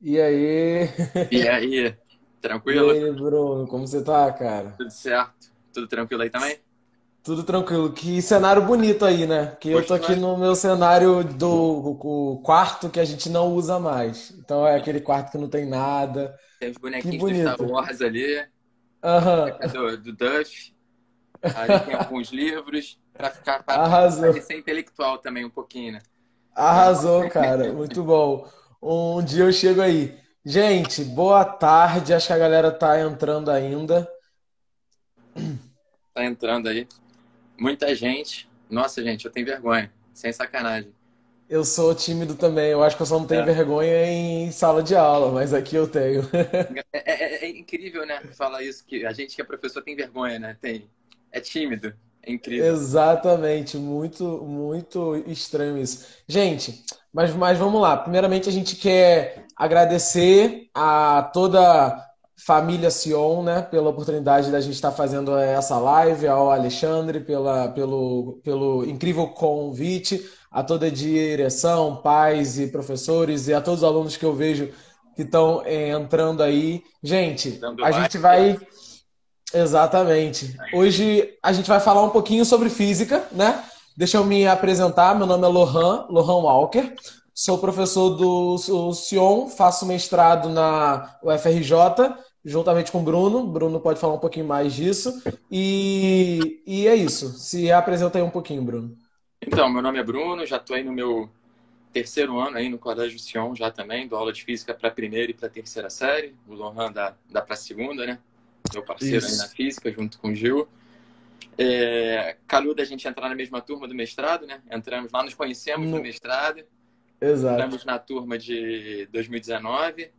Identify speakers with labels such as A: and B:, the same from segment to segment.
A: E aí?
B: E aí,
A: E
B: tranquilo?
A: aí, Bruno, como você tá, cara?
B: Tudo certo? Tudo tranquilo aí também?
A: Tudo tranquilo. Que cenário bonito aí, né? Que eu tô
B: Gostou,
A: aqui
B: é?
A: no meu cenário do o quarto que a gente não usa mais. Então é aquele quarto que não tem nada.
B: Tem os
A: Que
B: bonequinhos do Star
A: bonito.
B: Wars ali, a
A: Aham.
B: boneca do Duff, ali tem alguns livros, pra
A: Arrasou.
B: parecer intelectual também um pouquinho, né? Mas,
A: Arrasou, cara. Muito bom. Um dia eu chego aí. Gente, boa tarde. Acho que a galera tá entrando ainda.
B: tá entrando aí. Muita gente. Nossa, gente, eu tenho vergonha. Sem sacanagem.
A: Eu sou tímido também. Eu acho que eu só não tenho
B: É.
A: vergonha em sala de aula, mas aqui eu tenho.
B: É incrível, né? Falar isso, que a gente que é professor tem vergonha, né? Tem. É tímido. É incrível.
A: Exatamente, muito, muito estranho isso. Gente, mas vamos lá. Primeiramente, a gente quer agradecer a toda a família Sion, né, pela oportunidade da gente estar fazendo essa live, ao Alexandre pelo incrível convite, a toda a direção, pais e professores e a todos os alunos que eu vejo que estão entrando aí. Gente,
B: Dando
A: a gente
B: like.
A: vai. Exatamente. Hoje a gente vai falar um pouquinho sobre física, né? Deixa eu me apresentar. Meu nome é Lohan Walker. Sou professor do Sion, faço mestrado na UFRJ, juntamente com o Bruno. Bruno pode falar um pouquinho mais disso. E é isso. Se apresenta aí um pouquinho, Bruno.
B: Então, meu nome é Bruno, já estou aí no meu terceiro ano aí no Colégio Sion já também, dou aula de física para a primeira e para a terceira série. O Lohan dá para a segunda, né? Meu parceiro aí na
A: Isso.
B: física, junto com o Gil. Calhou da gente entrar na mesma turma do mestrado, né? Entramos lá, nos conhecemos no
A: No-
B: mestrado,
A: Exato.
B: entramos na turma de 2019.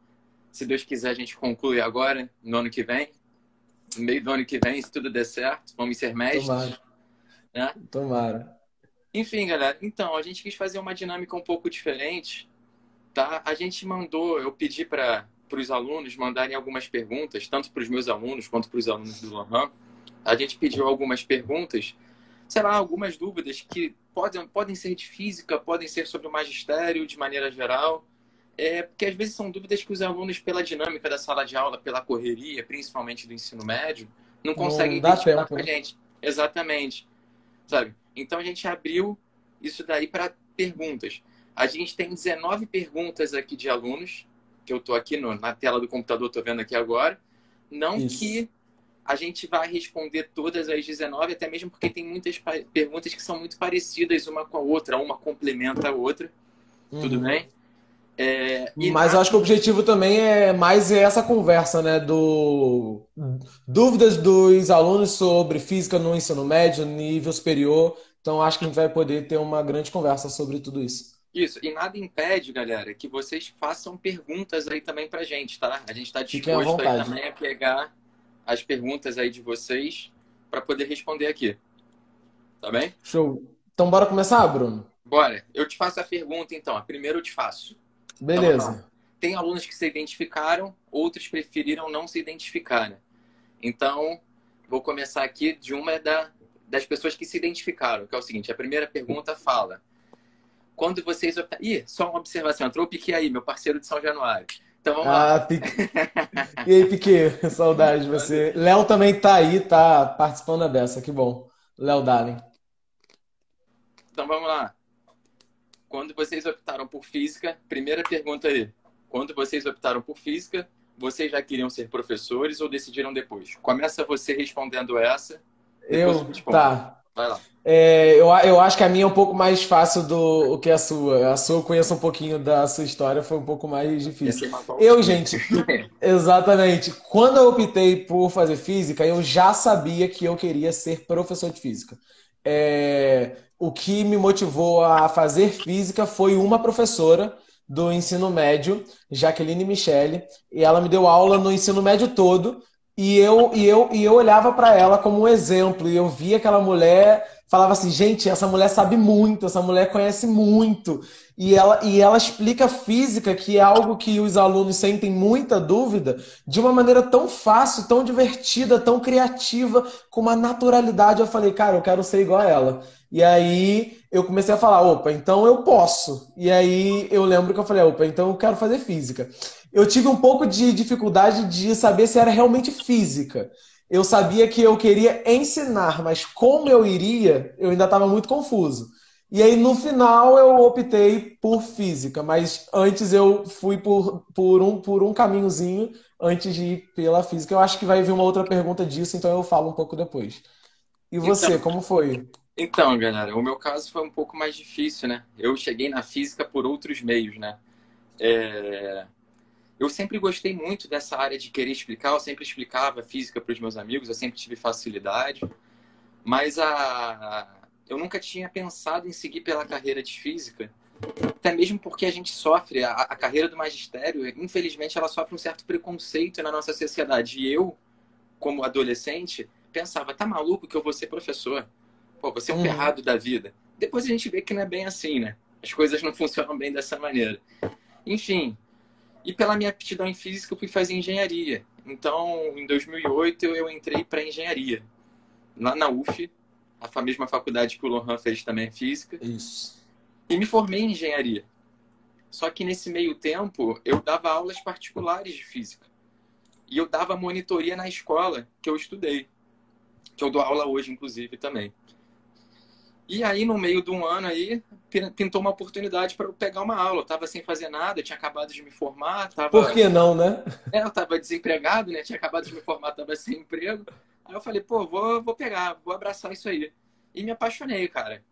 B: Se Deus quiser, a gente conclui agora, no ano que vem. No meio do ano que vem, se tudo der certo, vamos ser mestres,
A: Tomara.
B: né?
A: Tomara.
B: Enfim, galera, então, a gente quis fazer uma dinâmica um pouco diferente, tá? A gente mandou, eu pedi para os alunos mandarem algumas perguntas, tanto para os meus alunos quanto para os alunos do Lohan. A gente pediu algumas perguntas, sei lá, algumas dúvidas que podem ser de física, podem ser sobre o magistério de maneira geral. Porque às vezes são dúvidas que os alunos, pela dinâmica da sala de aula, pela correria, principalmente do ensino médio, não
A: Não
B: conseguem
A: dá
B: identificar
A: tempo,
B: com a
A: né?
B: gente. Exatamente, sabe? Então a gente abriu isso daí para perguntas. A gente tem 19 perguntas aqui de alunos, que eu estou aqui na tela do computador, estou vendo aqui agora. Não
A: Isso.
B: que a gente vai responder todas as 19, até mesmo porque tem muitas perguntas que são muito parecidas uma com a outra, uma complementa a outra, tudo
A: Uhum.
B: bem? E
A: Mas eu
B: nada,
A: acho que o objetivo também é mais essa conversa, né? Dúvidas dos alunos sobre física no ensino médio, nível superior. Então acho que a gente vai poder ter uma grande conversa sobre tudo isso.
B: isso, e nada impede, galera, que vocês façam perguntas aí também pra gente, tá? A gente está
A: Fiquem à
B: disposto aí
A: vontade.
B: também a pegar as perguntas aí de vocês para poder responder aqui, tá bem?
A: Show. Então bora começar, Bruno?
B: Bora, eu te faço a pergunta então, a primeira eu te faço. Então vamos lá.
A: Beleza.
B: Tem alunos que se identificaram, outros preferiram não se identificar, né? Então, vou começar aqui de das pessoas que se identificaram, que é o seguinte: a primeira pergunta fala: quando vocês optaram. Ih, só uma observação, entrou o Piqui aí, meu parceiro de São Januário. Então vamos lá.
A: Ah, E aí, Piquet, saudade de
B: Quando...
A: você. Léo também tá aí, tá participando dessa, que bom. Léo Dalen.
B: Então vamos lá. Quando vocês optaram por física, primeira pergunta aí. Quando vocês optaram por física, vocês já queriam ser professores ou decidiram depois? Começa você respondendo essa, depois eu
A: Eu?
B: respondo.
A: Tá.
B: Vai lá.
A: Eu acho que a minha é um pouco mais fácil do que a sua. A sua eu conheço um pouquinho da sua história, foi um pouco mais
B: Ia
A: difícil.
B: ser uma
A: Eu,
B: voltinha.
A: gente, exatamente. Quando eu optei por fazer física, eu já sabia que eu queria ser professor de física. O que me motivou a fazer física foi uma professora do ensino médio, Jaqueline Michele, e ela me deu aula no ensino médio todo. E eu olhava para ela como um exemplo, e eu via aquela mulher falava assim, gente, essa mulher sabe muito, essa mulher conhece muito. E ela explica física, que é algo que os alunos sentem muita dúvida, de uma maneira tão fácil, tão divertida, tão criativa, com uma naturalidade. Eu falei, cara, eu quero ser igual a ela. E aí eu comecei a falar, opa, então eu posso. E aí eu lembro que eu falei, opa, então eu quero fazer física. Eu tive um pouco de dificuldade de saber se era realmente física. Eu sabia que eu queria ensinar, mas como eu iria, eu ainda estava muito confuso. E aí, no final, eu optei por física, mas antes eu fui por um caminhozinho antes de ir pela física. Eu acho que vai vir uma outra pergunta disso, então eu falo um pouco depois. E você,
B: Então,
A: como foi?
B: então, galera, o meu caso foi um pouco mais difícil, né? Eu cheguei na física por outros meios, né? É, Eu sempre gostei muito dessa área de querer explicar, eu sempre explicava física para os meus amigos, eu sempre tive facilidade, mas eu nunca tinha pensado em seguir pela carreira de física, até mesmo porque a gente sofre, a carreira do magistério, infelizmente, ela sofre um certo preconceito na nossa sociedade. E eu, como adolescente, pensava, tá maluco que eu vou ser professor? Pô, você é um
A: Uhum.
B: ferrado da vida. Depois a gente vê que não é bem assim, né? As coisas não funcionam bem dessa maneira. Enfim, e pela minha aptidão em física, eu fui fazer engenharia. Então, em 2008, eu entrei para engenharia, lá na UF, a mesma faculdade que o Lohan fez também, física,
A: Isso.
B: e me formei em engenharia. Só que nesse meio tempo, eu dava aulas particulares de física. E eu dava monitoria na escola que eu estudei, que eu dou aula hoje, inclusive, também. E aí, no meio de um ano aí, pintou uma oportunidade para eu pegar uma aula. Eu estava sem fazer nada, eu tinha acabado de me formar,
A: Por
B: estava
A: que não, né?
B: eu estava desempregado, né? Tinha acabado de me formar, estava sem emprego. Aí eu falei, pô, vou pegar, vou abraçar isso aí. E me apaixonei, cara.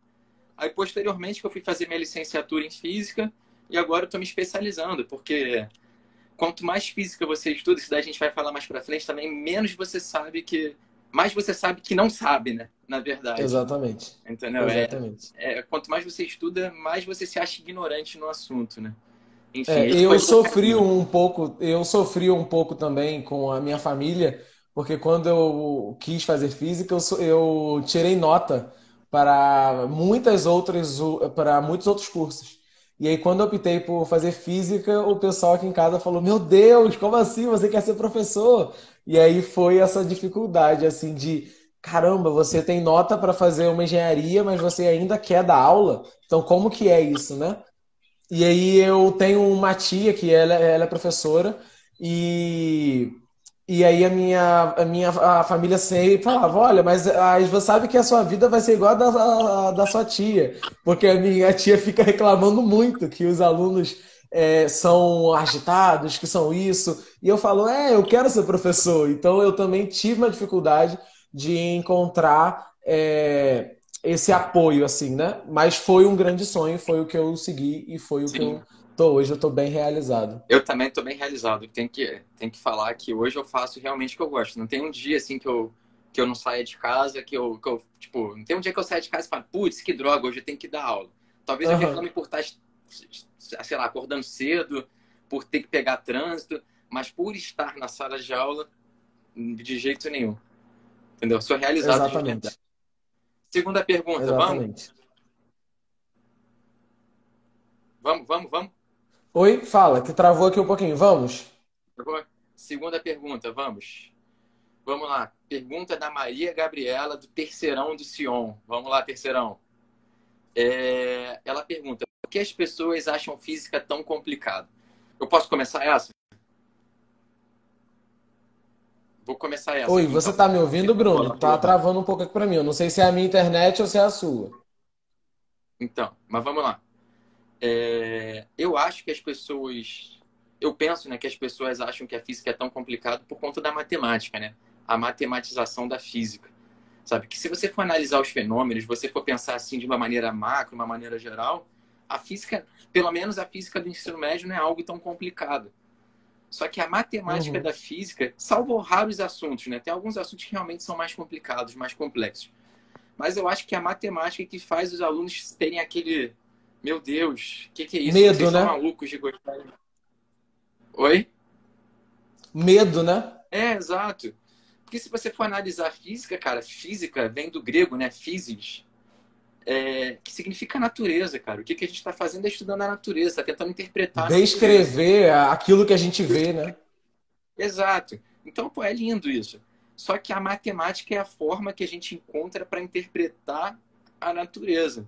B: Aí, posteriormente, que eu fui fazer minha licenciatura em física e agora eu estou me especializando, porque quanto mais física você estuda, isso daí a gente vai falar mais pra frente também, menos você sabe que... Mais você sabe que não sabe, né? Na verdade.
A: Exatamente.
B: Entendeu?
A: Exatamente.
B: Quanto mais você estuda, mais você se acha ignorante no assunto, né? Enfim,
A: É,
B: esse
A: eu
B: foi o meu
A: sofri
B: caminho.
A: um pouco, eu sofri um pouco também com a minha família, porque quando eu quis fazer física, eu tirei nota para muitos outros cursos. E aí, quando eu optei por fazer física, o pessoal aqui em casa falou: Meu Deus, como assim? Você quer ser professor? E aí foi essa dificuldade, assim, de caramba, você tem nota para fazer uma engenharia, mas você ainda quer dar aula? Então, como que é isso, né? E aí eu tenho uma tia que ela é professora e, e aí a família sempre falava, olha, mas você sabe que a sua vida vai ser igual a da sua tia, porque a minha tia fica reclamando muito que os alunos são agitados, que são isso. E eu falo, eu quero ser professor. Então eu também tive uma dificuldade de encontrar esse apoio, assim, né? Mas foi um grande sonho, foi o que eu segui e foi o que
B: Sim.
A: eu tô hoje. Eu tô bem realizado.
B: Eu também estou bem realizado. Tem que falar que hoje eu faço realmente o que eu gosto. Não tem um dia assim que eu não saia de casa, tipo, não tem um dia que eu saia de casa e falo, putz, que droga, hoje eu tenho que dar aula. Talvez eu
A: Aham,
B: reclame por estar, sei lá, acordando cedo, por ter que pegar trânsito, mas por estar na sala de aula, de jeito nenhum. Entendeu? Sou realizado de verdade.
A: exatamente.
B: Segunda pergunta, vamos?
A: Exatamente.
B: Vamos, vamos, vamos?
A: Oi, fala, que travou aqui um pouquinho. Vamos?
B: Segunda pergunta, vamos. Vamos lá. Pergunta da Maria Gabriela, do Terceirão do Sion. Vamos lá, Terceirão. Ela pergunta: por que as pessoas acham física tão complicada? Eu posso começar essa? Vou começar essa
A: Oi,
B: aqui,
A: você
B: então.
A: tá me ouvindo,
B: Fica com
A: Bruno?
B: o
A: Tá
B: Lohan.
A: travando um pouco aqui pra mim. Eu não sei se é a minha internet ou se é a sua.
B: Então, mas vamos lá. Eu acho que as pessoas. Eu penso, né, que as pessoas acham que a física é tão complicada por conta da matemática, né? A matematização da física. Sabe? Que se você for analisar os fenômenos, você for pensar assim de uma maneira macro, uma maneira geral, a física, pelo menos a física do ensino médio, não é algo tão complicado. Só que a matemática
A: Uhum.
B: da física, salvo raros assuntos, né? Tem alguns assuntos que realmente são mais complicados, mais complexos. Mas eu acho que a matemática é que faz os alunos terem aquele, meu Deus, o que é isso? Vocês
A: Medo,
B: são
A: né?
B: malucos de gostar. Oi?
A: Medo, né?
B: Exato. Porque se você for analisar a física, cara, física vem do grego, né? Physis. que significa natureza, cara. O que que a gente está fazendo é estudando a natureza, está tentando interpretar a natureza.
A: Descrever aquilo que a gente vê, né?
B: Exato. Então, pô, é lindo isso. Só que a matemática é a forma que a gente encontra para interpretar a natureza.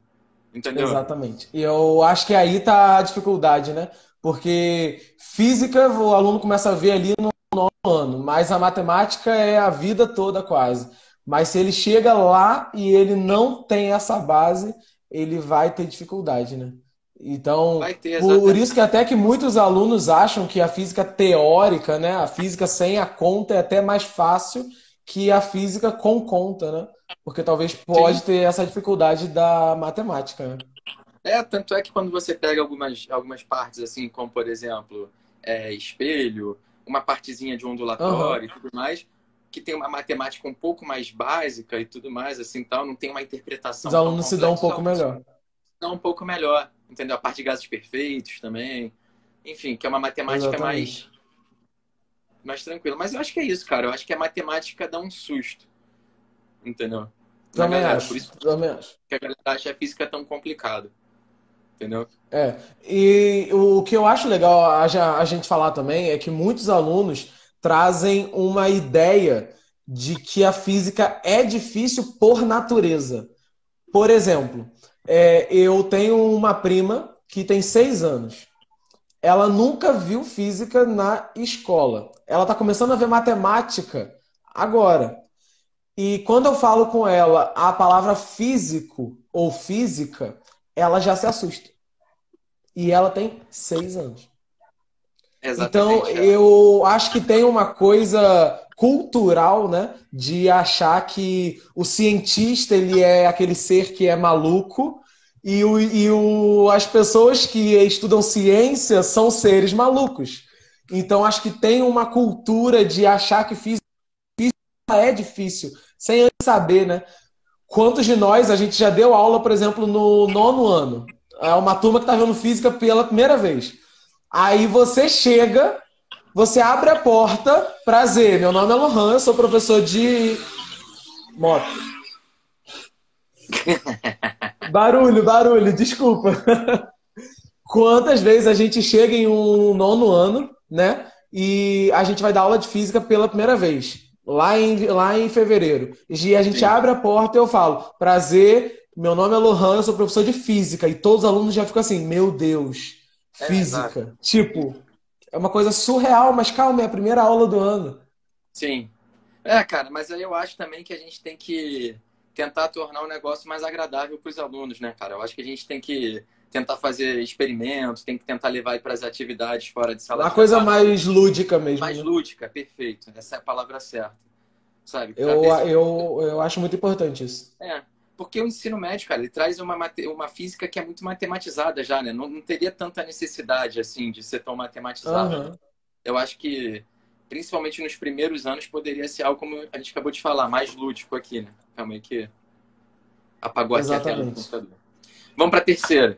B: Entendeu?
A: Exatamente. E eu acho que aí tá a dificuldade, né? Porque física o aluno começa a ver ali no ano, mas a matemática é a vida toda quase. Mas se ele chega lá e ele não tem essa base, ele vai ter dificuldade, né? Então,
B: Vai ter,
A: por
B: exatamente.
A: isso que até que muitos alunos acham que a física teórica, né, a física sem a conta é até mais fácil que a física com conta, né? Porque talvez pode
B: Sim.
A: ter essa dificuldade da matemática, né?
B: Tanto é que quando você pega algumas partes, assim, como por exemplo, espelho, uma partezinha de ondulatório
A: Aham.
B: e tudo mais, que tem uma matemática um pouco mais básica e tudo mais, assim, tal, não tem uma
A: Os
B: interpretação tão
A: alunos se dão um
B: complexa, os
A: pouco
B: alunos
A: melhor.
B: dão um pouco melhor, entendeu? A parte de gases perfeitos também, enfim, que é uma matemática
A: Exatamente.
B: mais tranquila. Mas eu acho que é isso, cara. Eu acho que a matemática dá um susto, entendeu? Na
A: Também
B: galera. Por
A: acho.
B: isso
A: Também acho.
B: que a galera acha a física tão complicada, entendeu?
A: É. E o que eu acho legal a gente falar também é que muitos alunos trazem uma ideia de que a física é difícil por natureza. Por exemplo, eu tenho uma prima que tem 6 anos. Ela nunca viu física na escola. Ela está começando a ver matemática agora. E quando eu falo com ela a palavra físico ou física, ela já se assusta. E ela tem 6 anos. Então,
B: Exatamente.
A: eu acho que tem uma coisa cultural, né, de achar que o cientista ele é aquele ser que é maluco as pessoas que estudam ciência são seres malucos. Então, acho que tem uma cultura de achar que física é difícil, sem antes saber, né? Quantos de nós a gente já deu aula, por exemplo, no nono ano? É uma turma que está vendo física pela primeira vez. Aí você chega, você abre a porta, prazer, meu nome é Lohan, eu sou professor de moto. Barulho, barulho, desculpa. Quantas vezes a gente chega em um nono ano, né? E a gente vai dar aula de física pela primeira vez, lá em fevereiro. E a gente
B: Sim.
A: abre a porta e eu falo: prazer, meu nome é Lohan, eu sou professor de física. E todos os alunos já ficam assim: meu Deus,
B: Exato.
A: física. Tipo, é uma coisa surreal, mas calma, é a primeira aula do ano.
B: Sim. Cara, mas aí eu acho também que a gente tem que tentar tornar o negócio mais agradável para os alunos, né, cara? Eu acho que a gente tem que tentar fazer experimentos, tem que tentar levar para as atividades fora de sala
A: Uma
B: de
A: coisa
B: aula,
A: mais lúdica mesmo,
B: mais
A: né?
B: lúdica, perfeito. Essa é a palavra certa, sabe? Para
A: Eu,
B: ver se
A: eu acho muito importante isso.
B: porque o ensino médio, cara, ele traz uma física que é muito matematizada já, né? Não teria tanta necessidade, assim, de ser tão matematizada, né?
A: Aham,
B: Eu acho que, principalmente nos primeiros anos, poderia ser algo, como a gente acabou de falar, mais lúdico aqui, né? Calma aí que apagou aqui a tela do
A: exatamente.
B: computador. Vamos para a terceira.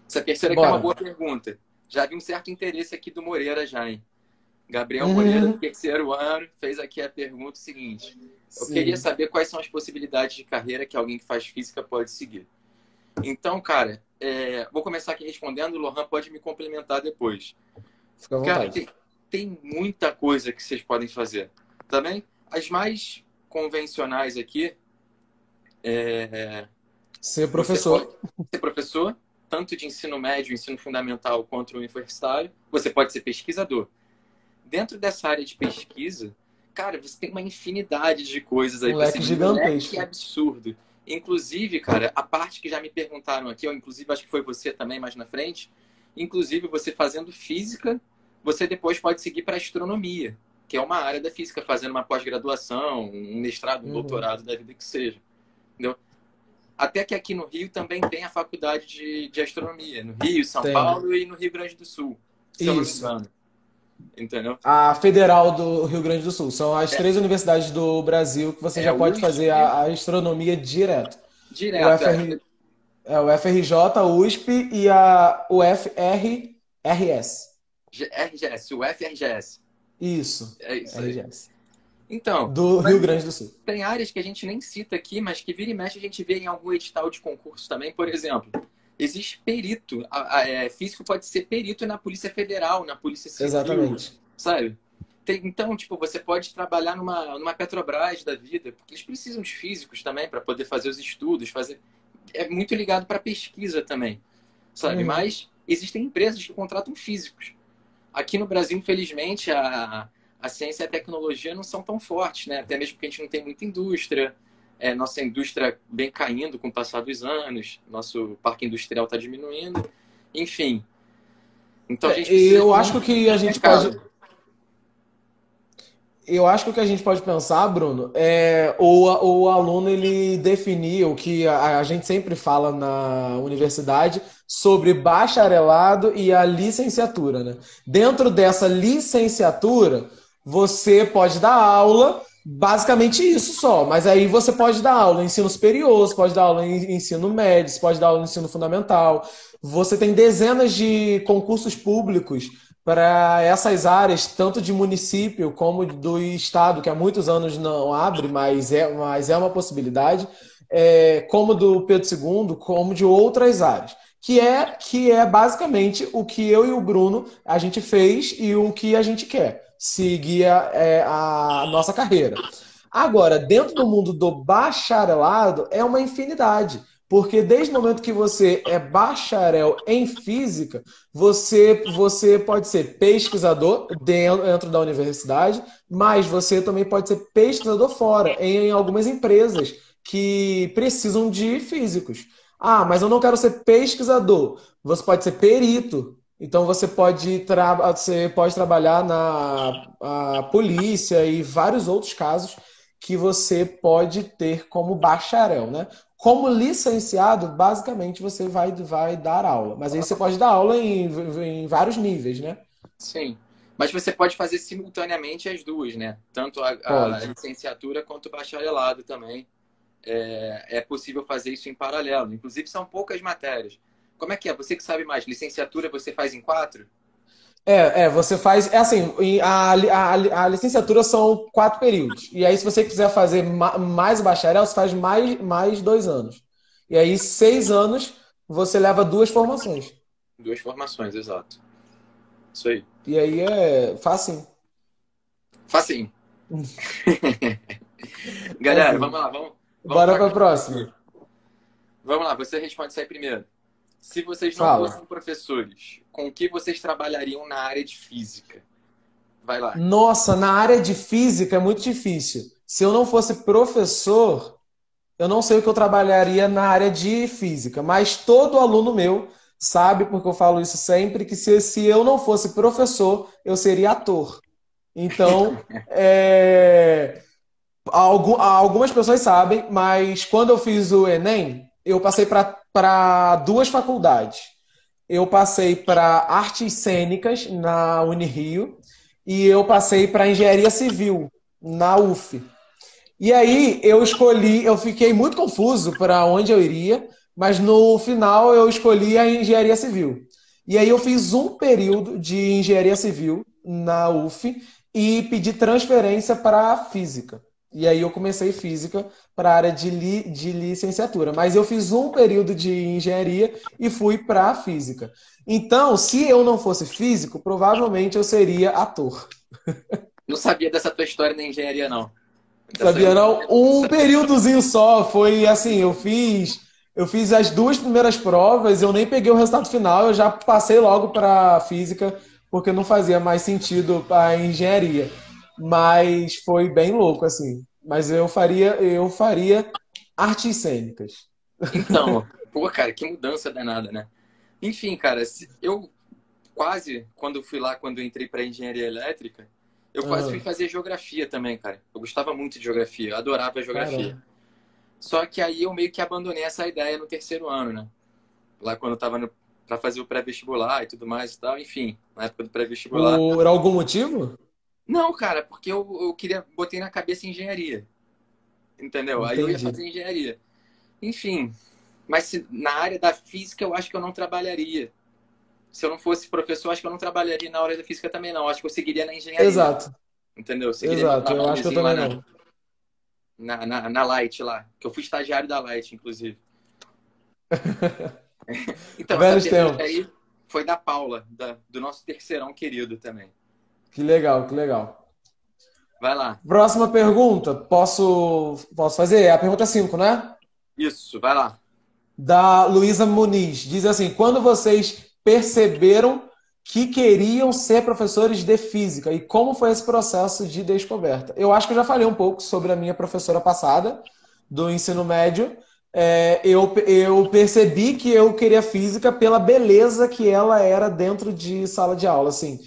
B: Essa terceira aqui é uma
A: Bora.
B: boa pergunta. Já vi um certo interesse aqui do Moreira já, hein? Gabriel Moreira, do
A: Uhum,
B: terceiro ano, fez aqui a pergunta seguinte. Eu queria
A: sim,
B: saber quais são as possibilidades de carreira que alguém que faz física pode seguir. Então, cara, vou começar aqui respondendo, o Lohan pode me complementar depois.
A: fica à
B: Cara,
A: vontade.
B: tem muita coisa que vocês podem fazer, tá bem? As mais convencionais aqui,
A: Ser
B: você pode
A: professor.
B: ser professor, tanto de ensino médio, ensino fundamental, quanto universitário. Você pode ser pesquisador. Dentro dessa área de pesquisa, cara, você tem uma infinidade de coisas aí
A: Um
B: para
A: leque
B: seguir. Um leque
A: gigantesco.
B: absurdo. Inclusive, cara, a parte que já me perguntaram aqui, ou inclusive acho que foi você também mais na frente, inclusive você fazendo física, você depois pode seguir para astronomia, que é uma área da física, fazendo uma pós-graduação, um mestrado, um
A: Uhum,
B: doutorado da vida que seja. Entendeu? Até que aqui no Rio também tem a faculdade de astronomia, no Rio, São
A: tem.
B: Paulo e no Rio Grande do Sul, se eu não me
A: Isso.
B: engano. Entendeu?
A: A Federal do Rio Grande do Sul. São as
B: É,
A: três universidades do Brasil que você
B: é
A: já pode fazer
B: USP,
A: a astronomia direto. O
B: direto,
A: FR, o FRJ, a USP e a UFRRS.
B: RGS, o FRGS.
A: Isso,
B: É isso aí.
A: RGS.
B: Então,
A: do Rio Grande do Sul.
B: tem áreas que a gente nem cita aqui, mas que vira e mexe a gente vê em algum edital de concurso também. Por exemplo, existe perito. Físico pode ser perito na Polícia Federal, na Polícia Civil,
A: Exatamente.
B: sabe? Então, tipo, você pode trabalhar numa Petrobras da vida, porque eles precisam de físicos também para poder fazer os estudos, fazer. É muito ligado para pesquisa também, sabe?
A: Uhum.
B: Mas existem empresas que contratam físicos. Aqui no Brasil, infelizmente, a ciência e a tecnologia não são tão fortes, né? Até mesmo porque a gente não tem muita indústria. Nossa indústria vem caindo com o passar dos anos, nosso parque industrial está diminuindo, enfim. Então a gente precisa
A: Eu
B: de
A: acho
B: muito
A: que a gente pode,
B: mercado.
A: eu acho que o que a gente pode pensar, Bruno, é o aluno ele definir o que a gente sempre fala na universidade sobre bacharelado e a licenciatura, né? Dentro dessa licenciatura, você pode dar aula, basicamente isso só, mas aí você pode dar aula em ensino superior, você pode dar aula em ensino médio, você pode dar aula em ensino fundamental. Você tem dezenas de concursos públicos para essas áreas, tanto de município como do estado, que há muitos anos não abre, mas é uma possibilidade, como do Pedro II, como de outras áreas. Que é basicamente o que eu e o Bruno a gente fez e o que a gente quer, seguir a nossa carreira. Agora, dentro do mundo do bacharelado, é uma infinidade. Porque desde o momento que você é bacharel em física, você pode ser pesquisador dentro da universidade, mas você também pode ser pesquisador fora, em algumas empresas que precisam de físicos. Ah, mas eu não quero ser pesquisador. Você pode ser perito. Então você pode trabalhar na polícia e vários outros casos que você pode ter como bacharel, né? Como licenciado, basicamente você vai dar aula. Mas aí você pode dar aula em vários níveis, né?
B: Sim. Mas você pode fazer simultaneamente as duas, né? Tanto a
A: Pode.
B: licenciatura quanto o bacharelado também. É possível fazer isso em paralelo. Inclusive, são poucas matérias. Como é que é? Você que sabe mais, licenciatura você faz em quatro?
A: Você faz. É assim, a licenciatura são 4 períodos. E aí, se você quiser fazer mais bacharel, você faz mais 2 anos. E aí, 6 anos, você leva duas formações.
B: Duas formações, exato. Isso aí.
A: E aí é fácil.
B: Facinho. Galera, vamos
A: Facinho.
B: lá, vamos
A: Bora
B: para
A: pra
B: aqui.
A: próxima.
B: Vamos lá, você responde isso aí primeiro. Se vocês não
A: Fala.
B: fossem professores, com o que vocês trabalhariam na área de física? Vai lá.
A: Nossa, na área de física é muito difícil. Se eu não fosse professor, eu não sei o que eu trabalharia na área de física, mas todo aluno meu sabe, porque eu falo isso sempre, que se eu não fosse professor, eu seria ator. Então, algumas pessoas sabem, mas quando eu fiz o Enem, eu passei para duas faculdades. Eu passei para artes cênicas na Unirio e eu passei para engenharia civil na UF. E aí eu fiquei muito confuso para onde eu iria, mas no final eu escolhi a engenharia civil. E aí eu fiz um período de engenharia civil na UF e pedi transferência para física. E aí eu comecei física para a área de licenciatura. Mas eu fiz um período de engenharia e fui para física. Então, se eu não fosse físico, provavelmente eu seria ator.
B: Não sabia dessa tua história na engenharia, não. Dessa eu
A: Sabia
B: não
A: não?
B: sabia. Não
A: Um
B: sabia.
A: períodozinho só, foi assim, eu fiz as duas primeiras provas, eu nem peguei o resultado final, eu já passei logo para física, porque não fazia mais sentido para engenharia. Mas foi bem louco assim. Mas eu faria artes cênicas.
B: Então, pô, cara, que mudança danada, né? Enfim, cara, eu quase, quando fui lá, quando eu entrei para engenharia elétrica, eu quase fui
A: Aham.
B: fazer geografia também, cara. Eu gostava muito de geografia, eu adorava geografia.
A: Caramba.
B: Só que aí eu meio que abandonei essa ideia no terceiro ano, né? Lá quando eu tava para fazer o pré-vestibular e tudo mais e tal, enfim, na época do pré-vestibular.
A: Por algum motivo?
B: Não, cara, porque eu queria, botei na cabeça engenharia, entendeu? Aí eu ia
A: Entendi.
B: fazer engenharia. Enfim, mas na área da física eu acho que eu não trabalharia. Se eu não fosse professor, acho que eu não trabalharia na área da física também, não. Acho que eu seguiria na engenharia,
A: Exato.
B: entendeu? Seguiria meu
A: Exato, eu acho que eu
B: trabalhozinho lá
A: também não.
B: na Light lá, que eu fui estagiário da Light, inclusive. Então, essa
A: Velhos
B: pergunta
A: tempos.
B: aí foi da Paula, do nosso terceirão querido também.
A: Que legal, que legal.
B: Vai lá.
A: Próxima pergunta, posso fazer? É a pergunta 5, né?
B: Isso, vai lá.
A: Da Luísa Muniz. Diz assim: quando vocês perceberam que queriam ser professores de física e como foi esse processo de descoberta? Eu acho que eu já falei um pouco sobre a minha professora passada do ensino médio. Eu percebi que eu queria física pela beleza que ela era dentro de sala de aula. Assim,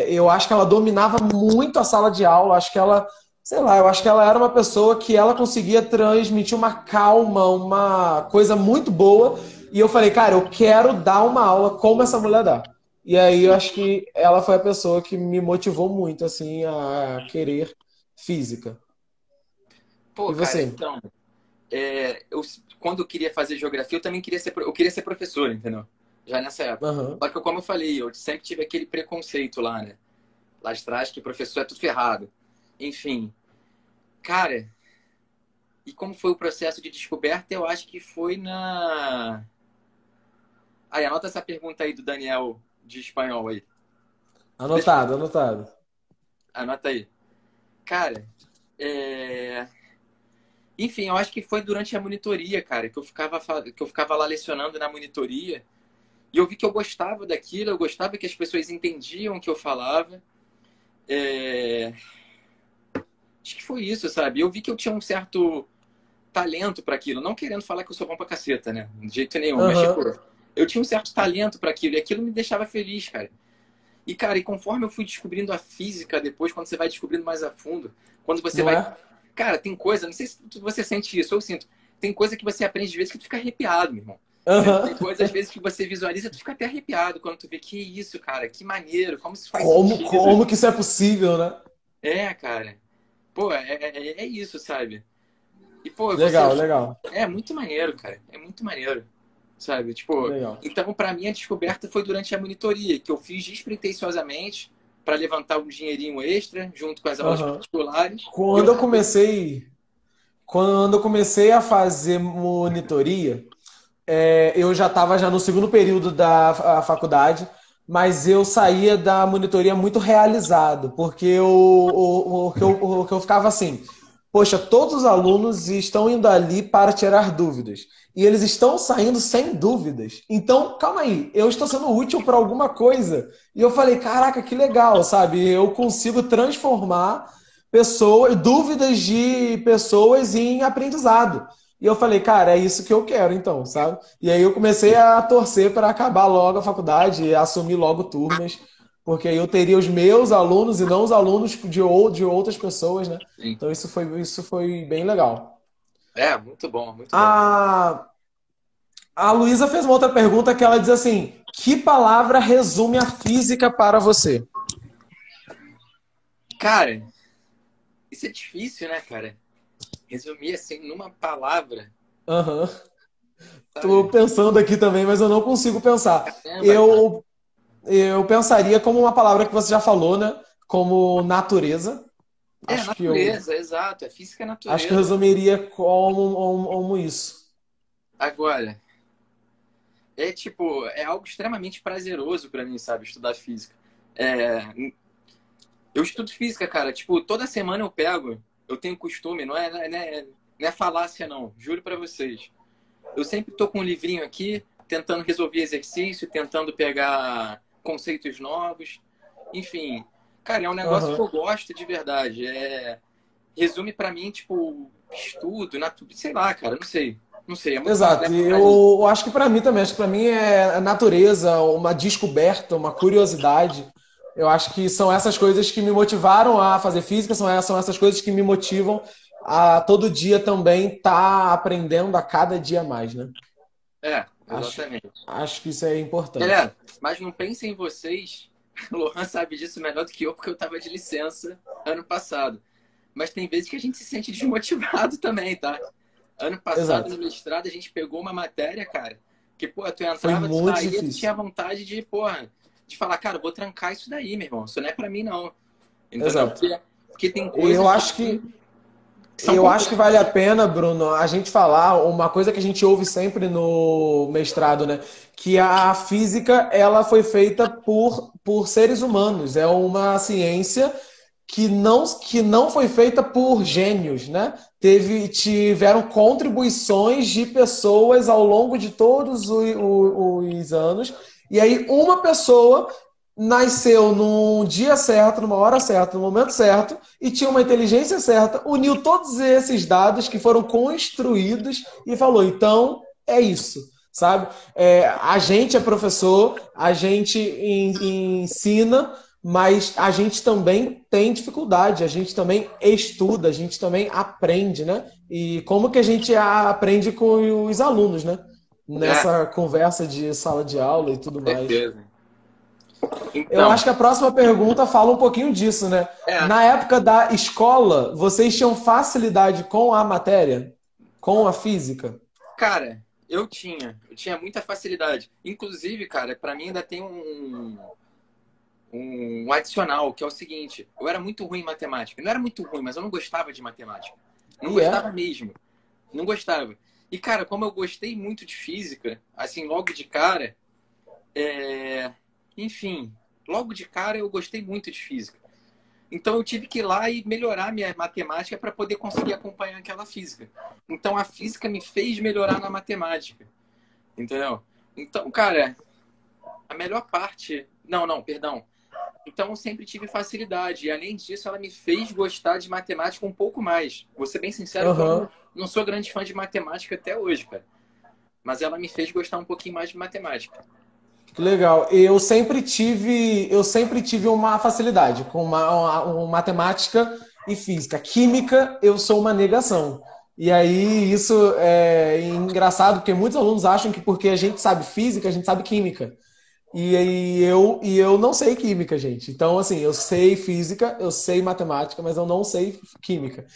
A: eu acho que ela dominava muito a sala de aula. Acho que ela, sei lá, eu acho que ela era uma pessoa que ela conseguia transmitir uma calma, uma coisa muito boa. E eu falei, cara, eu quero dar uma aula como essa mulher dá. E aí eu
B: Sim.
A: acho que ela foi a pessoa que me motivou muito assim a querer física.
B: Pô,
A: E
B: cara,
A: você?
B: então, quando eu queria fazer geografia, eu também eu queria ser professor, entendeu? Já nessa época.
A: Aham.
B: Só que, como eu falei, eu sempre tive aquele preconceito lá, né? Lá de trás, que professor é tudo ferrado. Enfim, cara, e como foi o processo de descoberta, eu acho que foi na. Aí, anota essa pergunta aí do Daniel de espanhol aí. Deixa eu...
A: Anotado, anotado.
B: Anota aí. Cara, é... enfim, eu acho que foi durante a monitoria, cara, que eu ficava lá lecionando na monitoria. E eu vi que eu gostava daquilo, eu gostava que as pessoas entendiam o que eu falava. É... Acho que foi isso, sabe? Eu vi que eu tinha um certo talento para aquilo. Não querendo falar que eu sou bom pra caceta, né? De jeito nenhum. Mas, tipo,
A: Aham.
B: eu tinha um certo talento para aquilo. E aquilo me deixava feliz, cara. E, cara, e conforme eu fui descobrindo a física depois, quando você vai descobrindo mais a fundo, quando você
A: Não
B: vai.
A: é?
B: Cara, tem coisa, não sei se você sente isso, eu sinto. Tem coisa que você aprende de vezes que tu fica arrepiado, meu irmão. Entendeu?
A: Aham.
B: Tem coisas, às vezes, que você visualiza, tu fica até arrepiado quando tu vê que isso, cara, que maneiro, como isso faz sentido.
A: Como que isso é possível, né?
B: É, cara. Pô, é isso, sabe? E, pô, você.
A: Legal, legal.
B: É muito maneiro, cara. É muito maneiro. Sabe? Tipo,
A: Legal.
B: então, para mim, a descoberta foi durante a monitoria, que eu fiz despretensiosamente para levantar um dinheirinho extra, junto com as aulas
A: Aham.
B: particulares. E eu
A: Quando eu
B: acabei.
A: comecei, quando eu comecei a fazer monitoria, eu já estava já no segundo período da faculdade, mas eu saía da monitoria muito realizado, porque o que eu ficava assim, poxa, todos os alunos estão indo ali para tirar dúvidas. E eles estão saindo sem dúvidas. Então, calma aí, eu estou sendo útil para alguma coisa. E eu falei, caraca, que legal, sabe? Eu consigo transformar pessoas, dúvidas de pessoas em aprendizado. E eu falei, cara, é isso que eu quero, então, sabe? E aí eu comecei a torcer para acabar logo a faculdade e assumir logo turmas, porque aí eu teria os meus alunos e não os alunos de outras pessoas, né?
B: Sim.
A: Então isso foi bem legal.
B: É, muito bom, muito bom.
A: A, a Luísa fez uma outra pergunta que ela diz assim: que palavra resume a física para você?
B: Cara, isso é difícil, né, cara? Resumir assim numa palavra,
A: Aham. Tô
B: sabe?
A: pensando aqui também, mas eu não consigo pensar.
B: Caramba, cara.
A: Eu pensaria como uma palavra que você já falou, né? Como natureza.
B: É,
A: Acho que eu
B: natureza, exato. É física é
A: acho que eu
B: natureza.
A: resumiria como isso.
B: Agora, é tipo, é algo extremamente prazeroso pra mim, sabe? Estudar física. É, eu estudo física, cara. Tipo, toda semana eu pego, eu tenho costume, não é falácia, não. Juro pra vocês. Eu sempre tô com um livrinho aqui, tentando resolver exercício, tentando pegar conceitos novos. Enfim, cara, é um negócio que
A: Aham.
B: eu gosto de verdade. Resume pra mim, tipo, estudo, sei lá, cara, não sei. Não sei, é muito
A: Exato.
B: complexo
A: E
B: pra mim.
A: eu acho que para mim também, acho que para mim é a natureza, uma descoberta, uma curiosidade. Eu acho que são essas coisas que me motivaram a fazer física, são essas coisas que me motivam a todo dia também estar aprendendo a cada dia mais, né?
B: É,
A: Acho,
B: exatamente.
A: acho que isso é importante.
B: Galera, mas não pensem em vocês. O Lohan sabe disso melhor do que eu, porque eu tava de licença ano passado. Mas tem vezes que a gente se sente desmotivado também, tá? Ano passado,
A: Exato.
B: no mestrado, a gente pegou uma matéria, cara, que, pô, tu
A: Foi
B: entrava, tu
A: muito
B: saía, tu
A: difícil.
B: tinha vontade de, porra, de falar, cara, eu vou trancar isso daí, meu irmão. Isso não é pra mim, não. Entendeu?
A: Exato.
B: Porque Porque tem
A: Eu
B: coisas
A: acho que
B: que são
A: Eu acho que vale
B: complexas.
A: a pena, Bruno, a gente falar uma coisa que a gente ouve sempre no mestrado, né? Que a física, ela foi feita por seres humanos. É uma ciência que não foi feita por gênios, né? Tiveram contribuições de pessoas ao longo de todos os anos. E aí, uma pessoa nasceu num dia certo, numa hora certa, no momento certo, e tinha uma inteligência certa, uniu todos esses dados que foram construídos e falou: então é isso, sabe? A gente é professor, a gente ensina, mas a gente também tem dificuldade, a gente também estuda, a gente também aprende, né? E como que a gente aprende com os alunos, né?
B: É,
A: Nessa conversa de sala de aula e tudo mais.
B: certeza.
A: Eu
B: Então,
A: acho que a próxima pergunta fala um pouquinho disso, né?
B: é,
A: Na época da escola, vocês tinham facilidade com a matéria? Com a física?
B: cara, eu tinha muita facilidade. Inclusive, cara, para mim ainda tem um adicional, que é o seguinte: eu era muito ruim em matemática. Não era muito ruim, mas eu não gostava de matemática. Não
A: E
B: gostava
A: é?
B: mesmo. Não gostava. E, cara, como eu gostei muito de física, assim, logo de cara, enfim, logo de cara eu gostei muito de física. Então eu tive que ir lá e melhorar minha matemática para poder conseguir acompanhar aquela física. Então a física me fez melhorar na matemática, entendeu? Então, cara, a melhor parte. Não, não, perdão. Então eu sempre tive facilidade. E além disso, ela me fez gostar de matemática um pouco mais. Vou ser bem sincero que eu
A: Aham.
B: não sou grande fã de matemática até hoje, cara. Mas ela me fez gostar um pouquinho mais de matemática.
A: Que legal. Eu sempre tive uma facilidade com matemática e física. Química, eu sou uma negação. E aí, isso é engraçado, porque muitos alunos acham que porque a gente sabe física, a gente sabe química. E eu não sei química, gente. Então, assim, eu sei física, eu sei matemática, mas eu não sei química.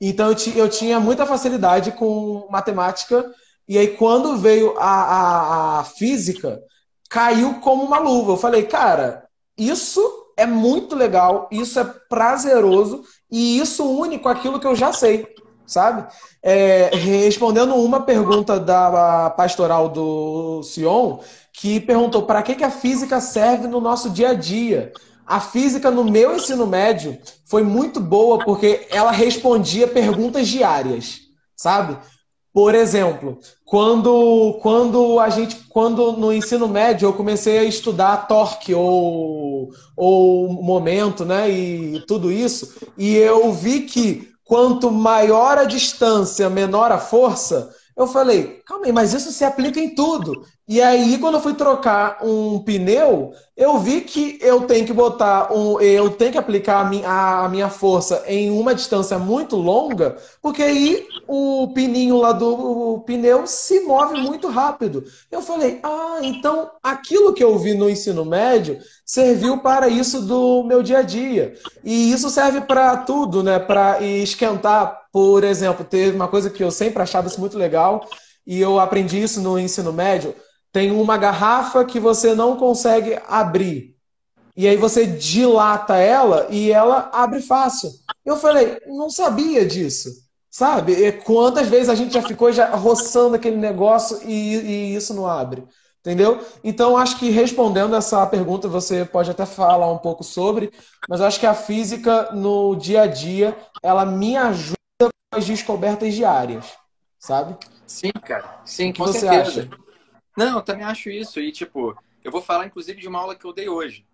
A: Então, eu tinha muita facilidade com matemática. E aí, quando veio a física, caiu como uma luva. Eu falei, cara, isso é muito legal, isso é prazeroso e isso une com aquilo que eu já sei, sabe? Respondendo uma pergunta da pastoral do Sion, que perguntou para que a física serve no nosso dia a dia. A física no meu ensino médio foi muito boa porque ela respondia perguntas diárias, sabe? Por exemplo, quando no ensino médio eu comecei a estudar torque ou momento, né, e tudo isso, e eu vi que quanto maior a distância, menor a força, eu falei, calma aí, mas isso se aplica em tudo. E aí, quando eu fui trocar um pneu, eu vi que eu tenho que aplicar a minha força em uma distância muito longa, porque aí o pininho lá do pneu se move muito rápido. Eu falei, então aquilo que eu vi no ensino médio serviu para isso do meu dia a dia. E isso serve para tudo, né? Para esquentar, por exemplo, teve uma coisa que eu sempre achava isso muito legal, e eu aprendi isso no ensino médio. Tem uma garrafa que você não consegue abrir. E aí você dilata ela e ela abre fácil. Eu falei, não sabia disso. Sabe? E quantas vezes a gente já ficou já roçando aquele negócio e isso não abre? Entendeu? Então, acho que respondendo essa pergunta, você pode até falar um pouco sobre, mas eu acho que a física no dia a dia, ela me ajuda com as descobertas diárias, sabe?
B: Sim, cara.
A: O
B: Sim,
A: que
B: com
A: você acha?
B: certeza. Não, eu também acho isso. E, tipo, eu vou falar, inclusive, de uma aula que eu dei hoje,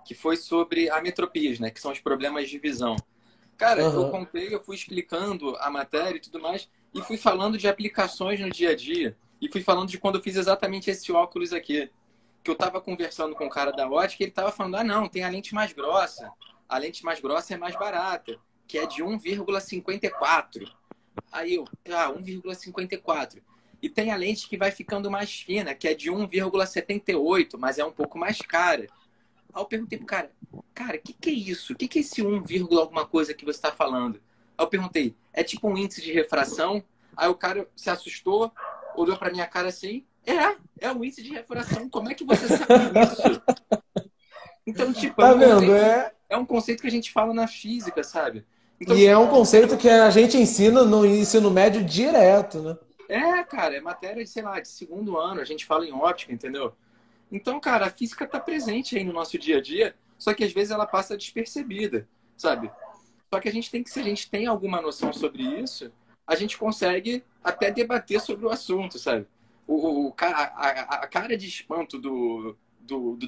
B: que foi sobre ametropias, né? Que são os problemas de visão. Cara, eu
A: Aham.
B: contei, eu fui explicando a matéria e tudo mais, e fui falando de aplicações no dia a dia. E fui falando de quando eu fiz exatamente esse óculos aqui. Que eu tava conversando com o cara da ótica, e ele tava falando, não, tem a lente mais grossa. A lente mais grossa é mais barata, que é de 1,54. Aí eu, 1,54. E tem a lente que vai ficando mais fina, que é de 1,78, mas é um pouco mais cara. Aí eu perguntei pro cara, o que é isso? O que é esse 1, alguma coisa que você está falando? Aí eu perguntei, é tipo um índice de refração? Aí o cara se assustou, olhou pra minha cara assim, é um índice de refração, como é que você sabe isso? Então, tipo,
A: Tá vendo? É.
B: é um conceito que a gente fala na física, sabe? Então,
A: E é um
B: isso
A: conceito que a gente ensina no ensino médio direto, né?
B: cara, é matéria, sei lá, de segundo ano, a gente fala em óptica, entendeu? Então, cara, a física está presente aí no nosso dia a dia, só que às vezes ela passa despercebida, sabe? Só que a gente tem que, se a gente tem alguma noção sobre isso, a gente consegue até debater sobre o assunto, sabe? A cara de espanto do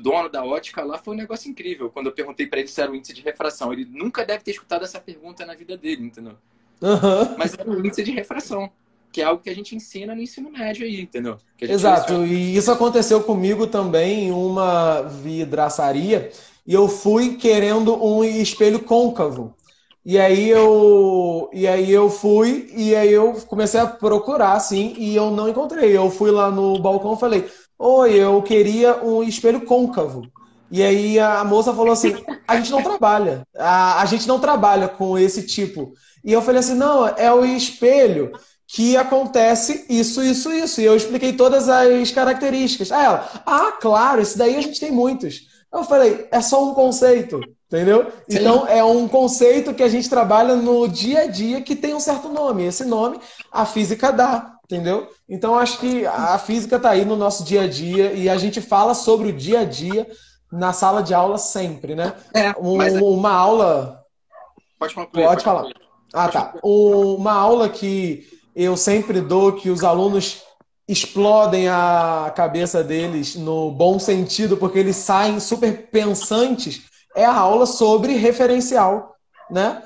B: dono da ótica lá foi um negócio incrível. Quando eu perguntei para ele se era o índice de refração, ele nunca deve ter escutado essa pergunta na vida dele, entendeu?
A: Aham.
B: Mas era o índice de refração, que é algo que a gente ensina no ensino médio aí, entendeu? Que a gente leciona.
A: Exato, e isso aconteceu comigo também em uma vidraçaria, e eu fui querendo um espelho côncavo. E aí eu fui, e aí eu comecei a procurar, assim, e eu não encontrei. Eu fui lá no balcão e falei, oi, eu queria um espelho côncavo. E aí a moça falou assim, a gente não trabalha, a gente não trabalha com esse tipo. E eu falei assim, não, é o espelho que acontece isso, isso, isso. E eu expliquei todas as características. Aí ela, claro, esse daí a gente tem muitos. Eu falei, é só um conceito, entendeu?
B: Sim,
A: Então é um conceito que a gente trabalha no dia a dia que tem um certo nome. Esse nome a física dá, entendeu? Então acho que a física está aí no nosso dia a dia e a gente fala sobre o dia a dia na sala de aula sempre, né?
B: mas
A: Uma aula.
B: pode concluir,
A: Pode
B: pode
A: falar.
B: concluir.
A: Ah,
B: Pode
A: tá.
B: concluir.
A: Uma aula que eu sempre dou, que os alunos explodem a cabeça deles no bom sentido, porque eles saem super pensantes, é a aula sobre referencial, né?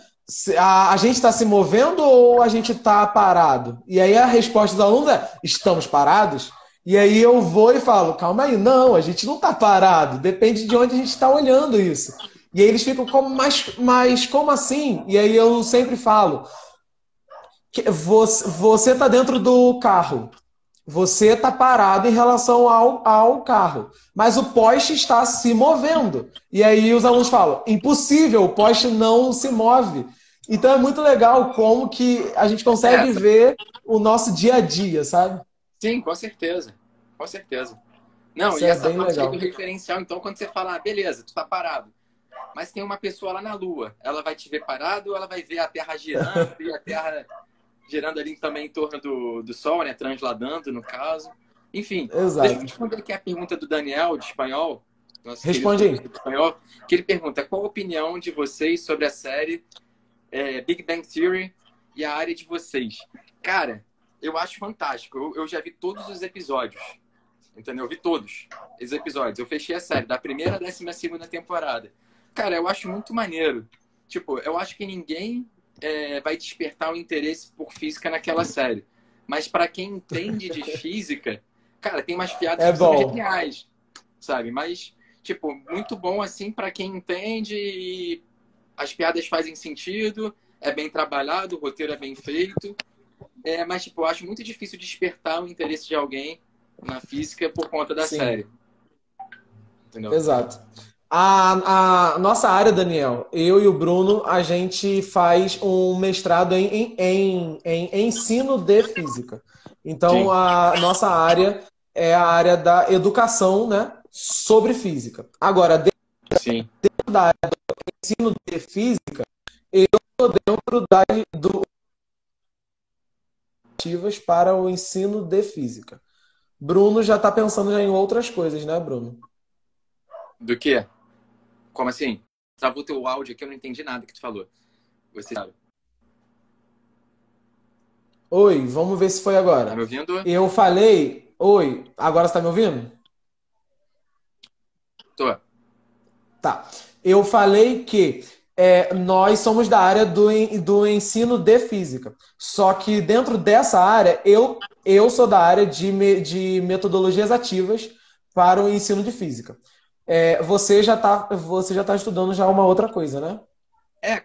A: A gente está se movendo ou a gente está parado? E aí a resposta dos alunos é: estamos parados? E aí eu vou e falo: calma aí, não, a gente não está parado, depende de onde a gente está olhando isso. E aí eles ficam como, mas como assim? E aí eu sempre falo: você está dentro do carro, você está parado em relação ao carro, mas o poste está se movendo. E aí os alunos falam: impossível, o poste não se move. Então é muito legal como que a gente
B: É,
A: consegue ver o nosso dia a dia, sabe?
B: sim, com certeza. Com certeza. Não,
A: Isso
B: e
A: é
B: essa
A: bem
B: parte aí do
A: legal.
B: referencial, então, quando você fala, beleza, tu tá parado, mas tem uma pessoa lá na Lua, ela vai te ver parado ou ela vai ver a Terra girando e a Terra girando ali também em torno do Sol, né? Transladando, no caso. Enfim, deixa eu
A: Exato.
B: responder aqui a pergunta do Daniel, de espanhol, nosso querido
A: Responde
B: professor
A: aí.
B: de espanhol, que ele pergunta qual a opinião de vocês sobre a série Big Bang Theory e a área de vocês. Cara, eu acho fantástico. Eu já vi todos os episódios. Entendeu? Eu vi todos os episódios. Eu fechei a série, da primeira à 12ª temporada. Cara, eu acho muito maneiro. Tipo, eu acho que ninguém vai despertar o interesse por física naquela série. Mas para quem entende de física, cara, tem umas piadas
A: É
B: que são
A: bom.
B: geniais, sabe? Mas, tipo, muito bom assim para quem entende e as piadas fazem sentido, é bem trabalhado, o roteiro é bem feito. Mas, tipo, eu acho muito difícil despertar o interesse de alguém na física por conta da
A: Sim.
B: série, entendeu?
A: Exato. A nossa área, Daniel, eu e o Bruno, a gente faz um mestrado em ensino de física. Então,
B: Sim,
A: a nossa área é a área da educação, né, sobre física. Agora, dentro
B: sim.
A: da área do ensino de física, eu estou dentro do ativas para o ensino de física. Bruno já está pensando já em outras coisas, né, Bruno?
B: Do quê? Como assim? Travou teu áudio aqui, eu não entendi nada que tu falou. Você sabe.
A: Oi, vamos ver se foi
B: Tá
A: agora.
B: me ouvindo?
A: Eu falei, oi, agora você tá me ouvindo?
B: Tô.
A: Tá. Eu falei que nós somos da área do ensino de física. Só que dentro dessa área, eu sou da área de metodologias ativas para o ensino de física. Você já tá estudando já uma outra coisa, né?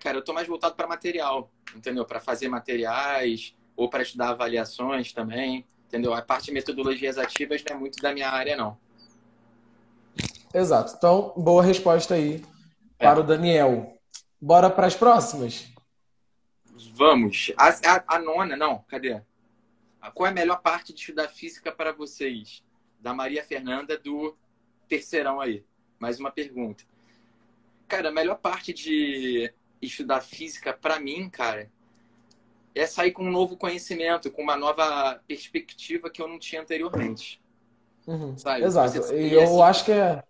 B: Cara, eu tô mais voltado para material, entendeu? Para fazer materiais ou para estudar avaliações também, entendeu? A parte de metodologias ativas não é muito da minha área, não.
A: Exato. Então, boa resposta aí
B: É.
A: para o Daniel. Bora para as próximas?
B: Vamos. A nona, não, cadê? Qual é a melhor parte de estudar física para vocês? Da Maria Fernanda, do terceirão aí. Mais uma pergunta. Cara, a melhor parte de estudar física, para mim, cara, é sair com um novo conhecimento, com uma nova perspectiva que eu não tinha anteriormente, sabe?
A: Exato. E
B: E
A: eu
B: assim,
A: acho que é.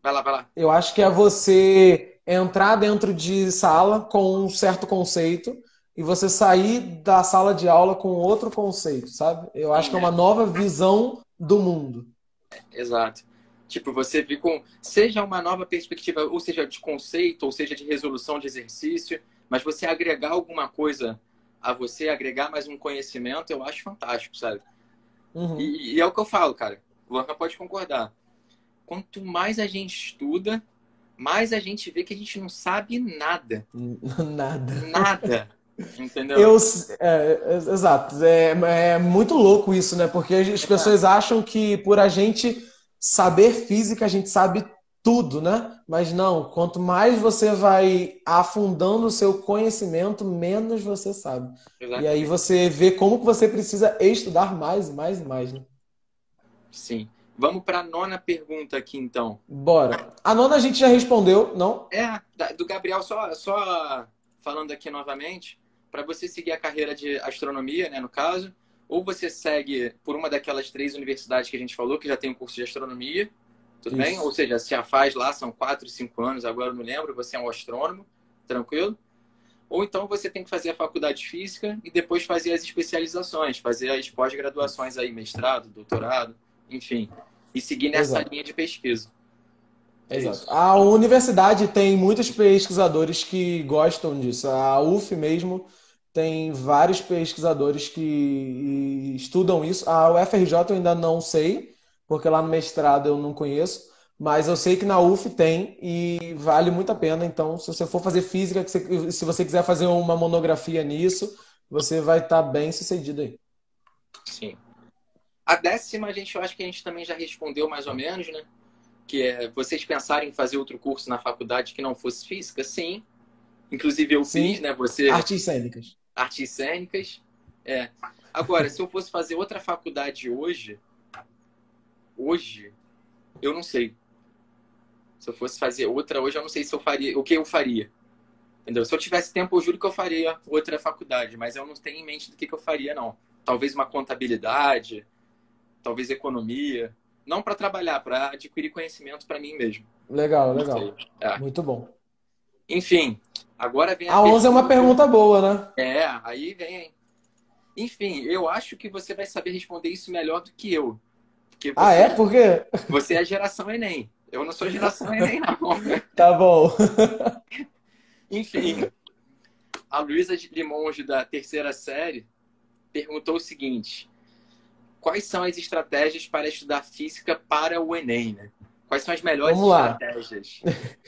B: vai lá, vai lá.
A: Eu acho que é você entrar dentro de sala com um certo conceito e você sair da sala de aula com outro conceito, sabe? Eu acho que
B: Sim,
A: é uma nova visão do mundo.
B: exato. Tipo, você vê com, seja uma nova perspectiva, ou seja, de conceito, ou seja, de resolução de exercício, mas você agregar alguma coisa a você, agregar mais um conhecimento, eu acho fantástico, sabe?
A: Uhum.
B: E é o que eu falo, cara. O Luan pode concordar. Quanto mais a gente estuda, mais a gente vê que a gente não sabe nada.
A: Nada.
B: Nada. Entendeu?
A: Eu, exato. É muito louco isso, né? Porque as
B: É,
A: pessoas acham que por a gente saber física, a gente sabe tudo, né? Mas não, quanto mais você vai afundando o seu conhecimento, menos você sabe. E aí
B: exatamente.
A: você vê como que você precisa estudar mais e mais e mais, né?
B: Sim. Vamos para a nona pergunta aqui, então.
A: Bora. A nona a gente já respondeu, não?
B: Do Gabriel, só falando aqui novamente, para você seguir a carreira de astronomia, né, no caso, ou você segue por uma daquelas 3 universidades que a gente falou, que já tem um curso de astronomia, tudo bem? Ou
A: Isso.
B: seja, se a faz lá, são 4, 5 anos, agora eu não lembro, você é um astrônomo, tranquilo? Ou então você tem que fazer a faculdade de física e depois fazer as especializações, fazer as pós-graduações aí, mestrado, doutorado, enfim, e seguir nessa
A: Exato.
B: linha de pesquisa. É
A: Exato.
B: isso.
A: A universidade tem muitos pesquisadores que gostam disso. A UF mesmo tem vários pesquisadores que estudam isso. A UFRJ eu ainda não sei, porque lá no mestrado eu não conheço, mas eu sei que na UF tem e vale muito a pena. Então, se você for fazer física, se você quiser fazer uma monografia nisso, você vai estar bem sucedido aí.
B: Sim. A décima, eu acho que a gente também já respondeu mais ou menos, né? Que é vocês pensarem em fazer outro curso na faculdade que não fosse física? Sim. Inclusive eu fiz,
A: Sim,
B: né? Você,
A: artes cênicas.
B: artes cênicas. É. Agora, se eu fosse fazer outra faculdade hoje, eu não sei. Se eu fosse fazer outra hoje, eu não sei se eu faria, o que eu faria. Entendeu? Se eu tivesse tempo, eu juro que eu faria outra faculdade, mas eu não tenho em mente do que eu faria, não. Talvez uma contabilidade, talvez economia. Não para trabalhar, para adquirir conhecimento para mim mesmo.
A: Legal,
B: Não sei.
A: legal.
B: É.
A: Muito bom.
B: Enfim, agora vem a
A: A 11 é uma
B: pergunta.
A: pergunta boa, né?
B: Aí vem. Enfim, eu acho que você vai saber responder isso melhor do que eu. Porque
A: Ah, é? Por quê?
B: você é a geração Enem. Eu não sou geração Enem, não.
A: Tá bom.
B: Enfim, a Luísa de Limonge, da terceira série, perguntou o seguinte: quais são as estratégias para estudar física para o Enem, né? Quais são as melhores
A: Vamos lá.
B: estratégias?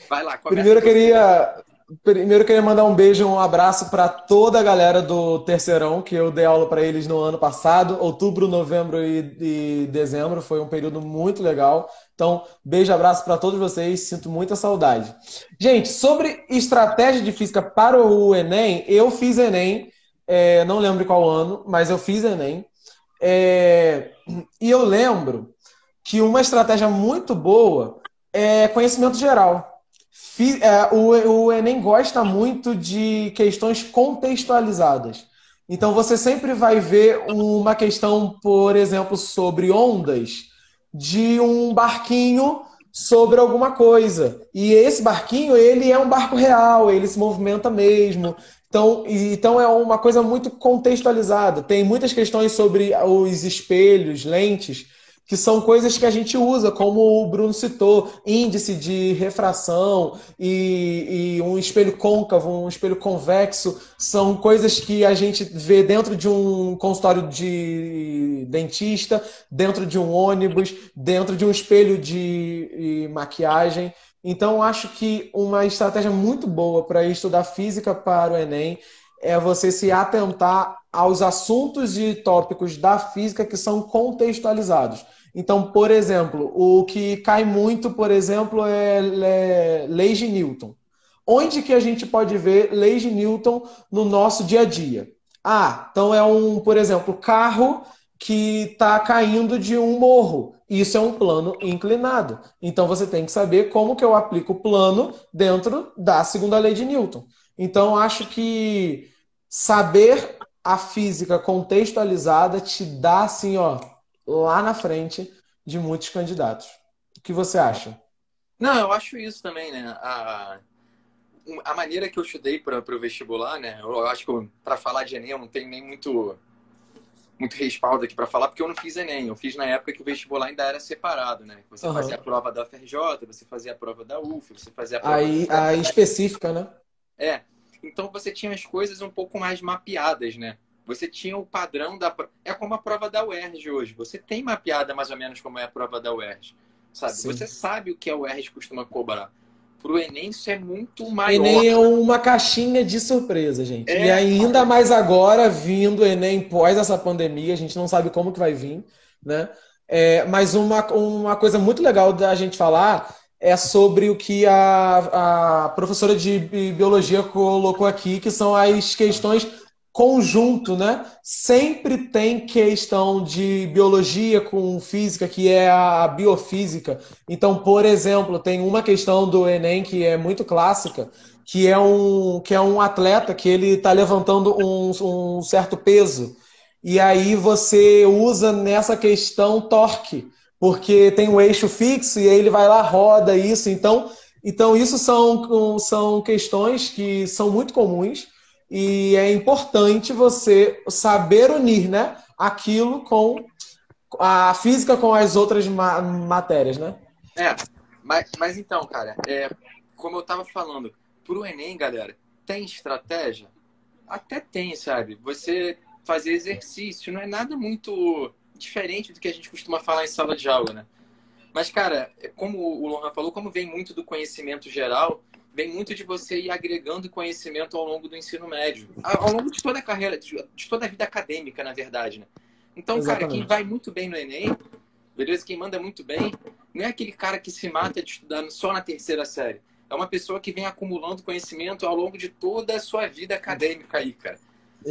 B: Vai lá, começa
A: Primeiro eu
B: você.
A: queria, primeiro eu queria mandar um beijo e um abraço para toda a galera do Terceirão, que eu dei aula para eles no ano passado, outubro, novembro e dezembro. Foi um período muito legal. Então, beijo e abraço para todos vocês. Sinto muita saudade. Gente, sobre estratégia de física para o Enem, eu fiz Enem, não lembro qual ano, mas eu fiz Enem. É, e eu lembro que uma estratégia muito boa é conhecimento geral. O Enem gosta muito de questões contextualizadas. Então você sempre vai ver uma questão, por exemplo, sobre ondas de um barquinho sobre alguma coisa. E esse barquinho, ele é um barco real, ele se movimenta mesmo. Então é uma coisa muito contextualizada. Tem muitas questões sobre os espelhos, lentes, que são coisas que a gente usa, como o Bruno citou, índice de refração e um espelho côncavo, um espelho convexo, são coisas que a gente vê dentro de um consultório de dentista, dentro de um ônibus, dentro de um espelho de maquiagem. Então, acho que uma estratégia muito boa para estudar física para o Enem é você se atentar aos assuntos e tópicos da física que são contextualizados. Então, por exemplo, o que cai muito, por exemplo, é leis de Newton. Onde que a gente pode ver leis de Newton no nosso dia a dia? Ah, então por exemplo, carro que está caindo de um morro. Isso é um plano inclinado. Então você tem que saber como que eu aplico o plano dentro da segunda lei de Newton. Então, acho que saber a física contextualizada te dá, assim, ó, lá na frente de muitos candidatos. O que você acha?
B: Não, eu acho isso também, né? A maneira que eu estudei para o vestibular, né? Eu acho que para falar de Enem eu não tenho nem muito respaldo aqui para falar, porque eu não fiz Enem. Eu fiz na época que o vestibular ainda era separado, né? Você fazia a
A: Aham.
B: prova da UFRJ, você fazia a prova da UF, você fazia a prova do
A: Aí específica, né?
B: É. Então você tinha as coisas um pouco mais mapeadas, né? Você tinha o padrão da. É como a prova da UERJ hoje. Você tem mapeada mais ou menos como é a prova da UERJ. Sabe? Você
A: Sim.
B: sabe o que a UERJ costuma cobrar. Para o Enem, isso é muito maior.
A: Enem é uma caixinha de surpresa, gente. E
B: É,
A: ainda
B: cara.
A: mais agora, vindo o Enem pós essa pandemia, a gente não sabe como que vai vir, né? Mas uma coisa muito legal da gente falar é sobre o que a professora de biologia colocou aqui, que são as questões conjunto, né? Sempre tem questão de biologia com física, que é a biofísica. Então, por exemplo, tem uma questão do Enem que é muito clássica, que é um atleta que ele está levantando um certo peso. E aí você usa nessa questão torque, porque tem um eixo fixo e aí ele vai lá, roda isso. Então isso são questões que são muito comuns e é importante você saber unir, né, aquilo com a física com as outras matérias, né?
B: É. Mas então, cara, como eu tava falando, pro Enem, galera, tem estratégia? Até tem, sabe? Você fazer exercício não é nada muito diferente do que a gente costuma falar em sala de aula, né? Mas, cara, como o Lohan falou, como vem muito do conhecimento geral, vem muito de você ir agregando conhecimento ao longo do ensino médio, ao longo de toda a carreira, de toda a vida acadêmica, na verdade, né? Então, cara, quem
A: Exatamente.
B: vai muito bem no Enem, beleza? Quem manda muito bem, não é aquele cara que se mata de estudar só na terceira série. É uma pessoa que vem acumulando conhecimento ao longo de toda a sua vida acadêmica aí, cara.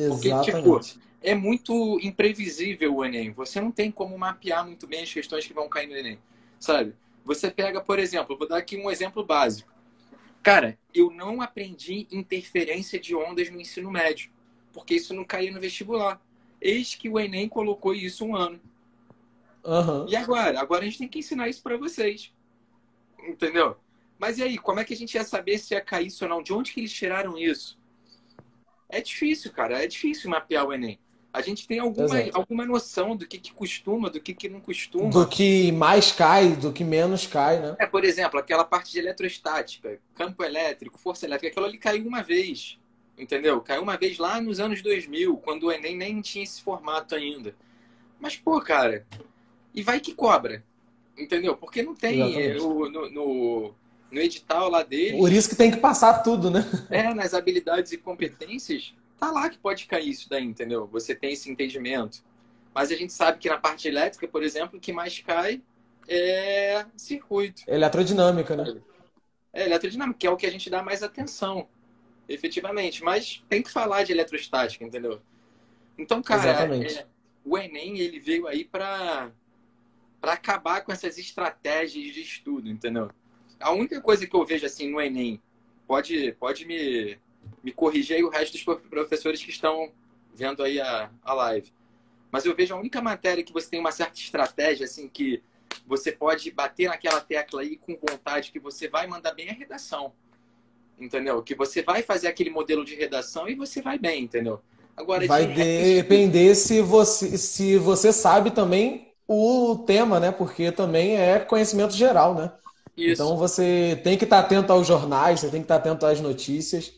B: Porque, tipo,
A: Exatamente.
B: é muito imprevisível o Enem. Você não tem como mapear muito bem as questões que vão cair no Enem, sabe? Você pega, por exemplo, vou dar aqui um exemplo básico. Cara, eu não aprendi interferência de ondas no ensino médio, porque isso não caía no vestibular. Eis que o Enem colocou isso um ano.
A: Aham.
B: E agora? Agora a gente tem que ensinar isso para vocês, entendeu? Mas e aí, como é que a gente ia saber se ia cair isso ou não? De onde que eles tiraram isso? É difícil, cara. É difícil mapear o Enem. A gente tem
A: Exato.
B: alguma noção do que costuma, do que não
A: Do
B: costuma.
A: que mais cai, do que menos cai, né?
B: Por exemplo, aquela parte de eletrostática, campo elétrico, força elétrica, aquilo ali caiu uma vez, entendeu? Caiu uma vez lá nos anos 2000, quando o Enem nem tinha esse formato ainda. Mas, pô, cara, e vai que cobra, entendeu? Porque não tem
A: Exatamente.
B: no edital lá
A: Por
B: deles,
A: isso que tem que passar tudo, né?
B: nas habilidades e competências, tá lá que pode cair isso daí, entendeu? Você tem esse entendimento. Mas a gente sabe que na parte elétrica, por exemplo, o que mais cai é circuito.
A: Eletrodinâmica, né?
B: Eletrodinâmica, que é o que a gente dá mais atenção, efetivamente. Mas tem que falar de eletrostática, entendeu? Então, cara,
A: Exatamente.
B: o Enem ele veio aí para acabar com essas estratégias de estudo, entendeu? A única coisa que eu vejo assim no Enem, pode me corrigir aí o resto dos professores que estão vendo aí a live. Mas eu vejo a única matéria que você tem uma certa estratégia, assim, que você pode bater naquela tecla aí com vontade, que você vai mandar bem a redação, entendeu? Que você vai fazer aquele modelo de redação e você vai bem, entendeu? Agora, de
A: Vai
B: resto,
A: depender se você sabe também o tema, né? Porque também é conhecimento geral, né? Então
B: isso.
A: você tem que estar atento aos jornais, você tem que estar atento às notícias.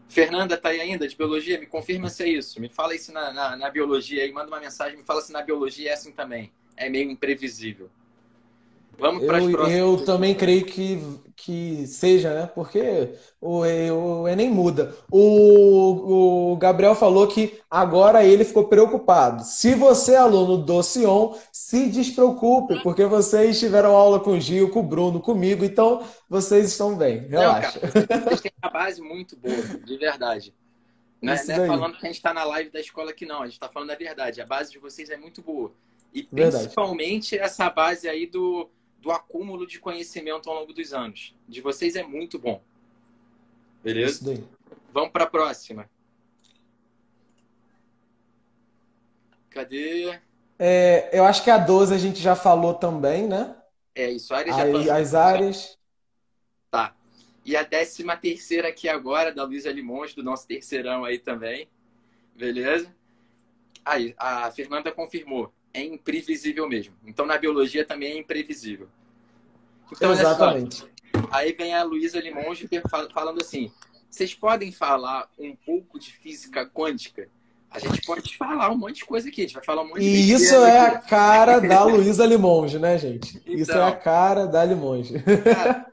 B: Fernanda tá aí ainda, de biologia? Me confirma se é isso. Me fala isso na biologia aí, manda uma mensagem, me fala se na biologia é assim também. É meio imprevisível. Vamos para as próximas
A: Eu
B: aqui,
A: também
B: cara.
A: creio que seja, né? Porque o Enem muda. O Gabriel falou que agora ele ficou preocupado. Se você é aluno do Sion, se despreocupe, porque vocês tiveram aula com o Gil, com o Bruno, comigo, então vocês estão bem.
B: Não, cara,
A: Relaxa.
B: vocês têm uma base muito boa, de verdade. Não é,
A: Isso
B: não é
A: daí.
B: falando que a gente está na live da escola aqui, não. A gente está falando a verdade. A base de vocês é muito boa. E
A: Verdade.
B: principalmente essa base aí do acúmulo de conhecimento ao longo dos anos. De vocês é muito bom. Beleza?
A: Isso daí.
B: Vamos para a próxima. Cadê?
A: Eu acho que a 12 a gente já falou também, né?
B: É isso, áreas de
A: Aí,
B: atuação.
A: as áreas.
B: Tá. E a 13ª aqui agora, da Luísa Limões, do nosso terceirão aí também. Beleza? Aí, a Fernanda confirmou. É imprevisível mesmo. Então, na biologia também é imprevisível. Então, olha só.
A: Exatamente.
B: Aí vem a Luísa Limonge falando assim: vocês podem falar um pouco de física quântica? A gente pode falar um monte de coisa aqui, a gente vai falar um monte de
A: E isso
B: besteira
A: é a
B: aqui.
A: cara da Luísa Limonge, né, gente? Isso é a
B: Então,
A: cara da Limonge.
B: cara,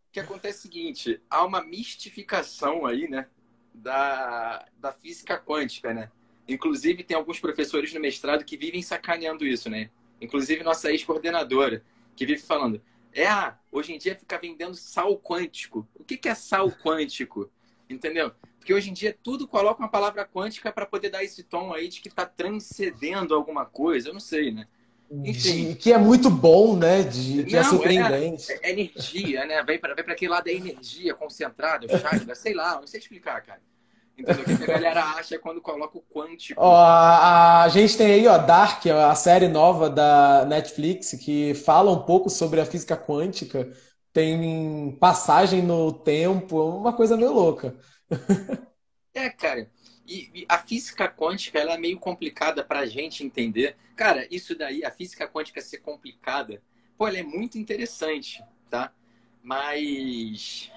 B: o que acontece é o seguinte: há uma mistificação aí, né, da física quântica, né? Inclusive, tem alguns professores no mestrado que vivem sacaneando isso, né? Inclusive, nossa ex-coordenadora, que vive falando: hoje em dia fica vendendo sal quântico. O que é sal quântico? Entendeu? Porque hoje em dia tudo coloca uma palavra quântica para poder dar esse tom aí de que está transcendendo alguma coisa. Eu não sei, né? Enfim.
A: Que é muito bom, né? Que é
B: Não,
A: surpreendente.
B: é energia, né? Vem para aquele lado da energia concentrada, o chakra, sei lá, não sei explicar, cara. Entendeu? O que a galera acha quando coloca o
A: Ó,
B: quântico.
A: a gente tem aí, ó, Dark, a série nova da Netflix, que fala um pouco sobre a física quântica. Tem passagem no tempo, uma coisa meio louca.
B: Cara, e a física quântica ela é meio complicada para a gente entender. Cara, isso daí, a física quântica ser complicada, pô, ela é muito interessante, tá? Mas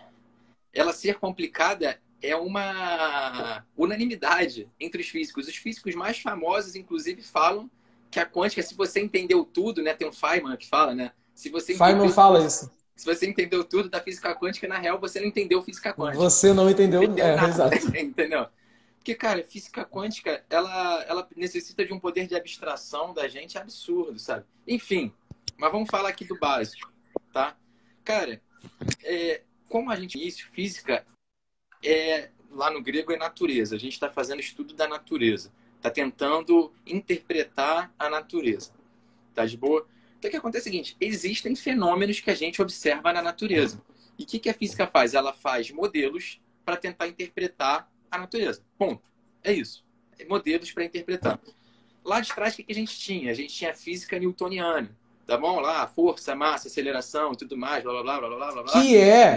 B: ela ser complicada é uma unanimidade entre os físicos. Os físicos mais famosos, inclusive, falam que a quântica, se você entendeu tudo, né? Tem um Feynman que fala, né? Se você
A: Feynman
B: entendeu
A: fala
B: tudo,
A: isso.
B: se você entendeu tudo da física quântica, na real, você não entendeu física quântica.
A: Você não
B: Não
A: entendeu?
B: entendeu nada,
A: Exato.
B: entendeu? Porque, cara, física quântica, ela necessita de um poder de abstração da gente absurdo, sabe? Enfim, mas vamos falar aqui do básico, tá? Cara, como a gente disse, física lá no grego é natureza. A gente está fazendo estudo da natureza. Está tentando interpretar a natureza. Tá de boa? Então, o que acontece é o seguinte: existem fenômenos que a gente observa na natureza. E o que a física faz? Ela faz modelos para tentar interpretar a natureza. Ponto. É isso. Modelos para interpretar. Lá de trás, o que a gente tinha? A gente tinha a física newtoniana. Tá bom? Lá, força, massa, aceleração e tudo mais, blá, blá, blá, blá, blá, blá, blá.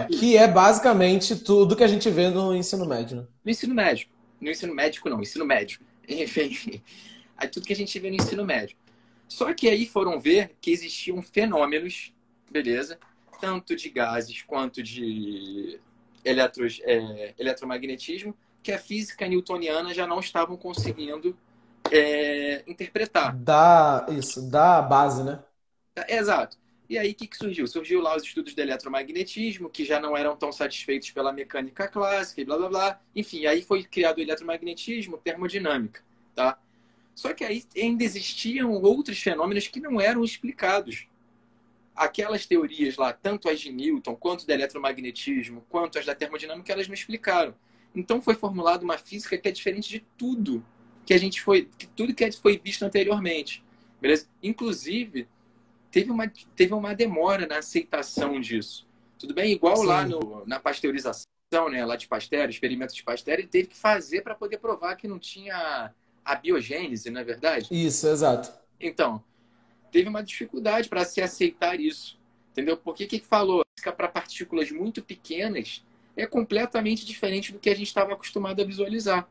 A: Que é basicamente tudo que a gente vê no ensino médio, né?
B: No ensino médio. No ensino médico, não. Ensino médio. Enfim, aí tudo que a gente vê no ensino médio. Só que aí foram ver que existiam fenômenos, beleza? Tanto de gases quanto de eletromagnetismo, que a física newtoniana já não estavam conseguindo interpretar.
A: Da base, né?
B: Exato. E aí, o que surgiu? Surgiu lá os estudos do eletromagnetismo, que já não eram tão satisfeitos pela mecânica clássica e blá, blá, blá. Enfim, aí foi criado o eletromagnetismo, termodinâmica, tá? Só que aí ainda existiam outros fenômenos que não eram explicados. Aquelas teorias lá, tanto as de Newton, quanto do eletromagnetismo, quanto as da termodinâmica, elas não explicaram. Então foi formulada uma física que é diferente de tudo tudo que foi visto anteriormente. Beleza? Inclusive, teve uma demora na aceitação disso. Tudo bem? Igual lá
A: Sim.
B: na pasteurização, né, lá de Pasteur, experimento de Pasteur, ele teve que fazer para poder provar que não tinha a biogênese, não é verdade?
A: Isso, exato.
B: Então, teve uma dificuldade para se aceitar isso. Entendeu? Porque que falou? Para partículas muito pequenas é completamente diferente do que a gente estava acostumado a visualizar.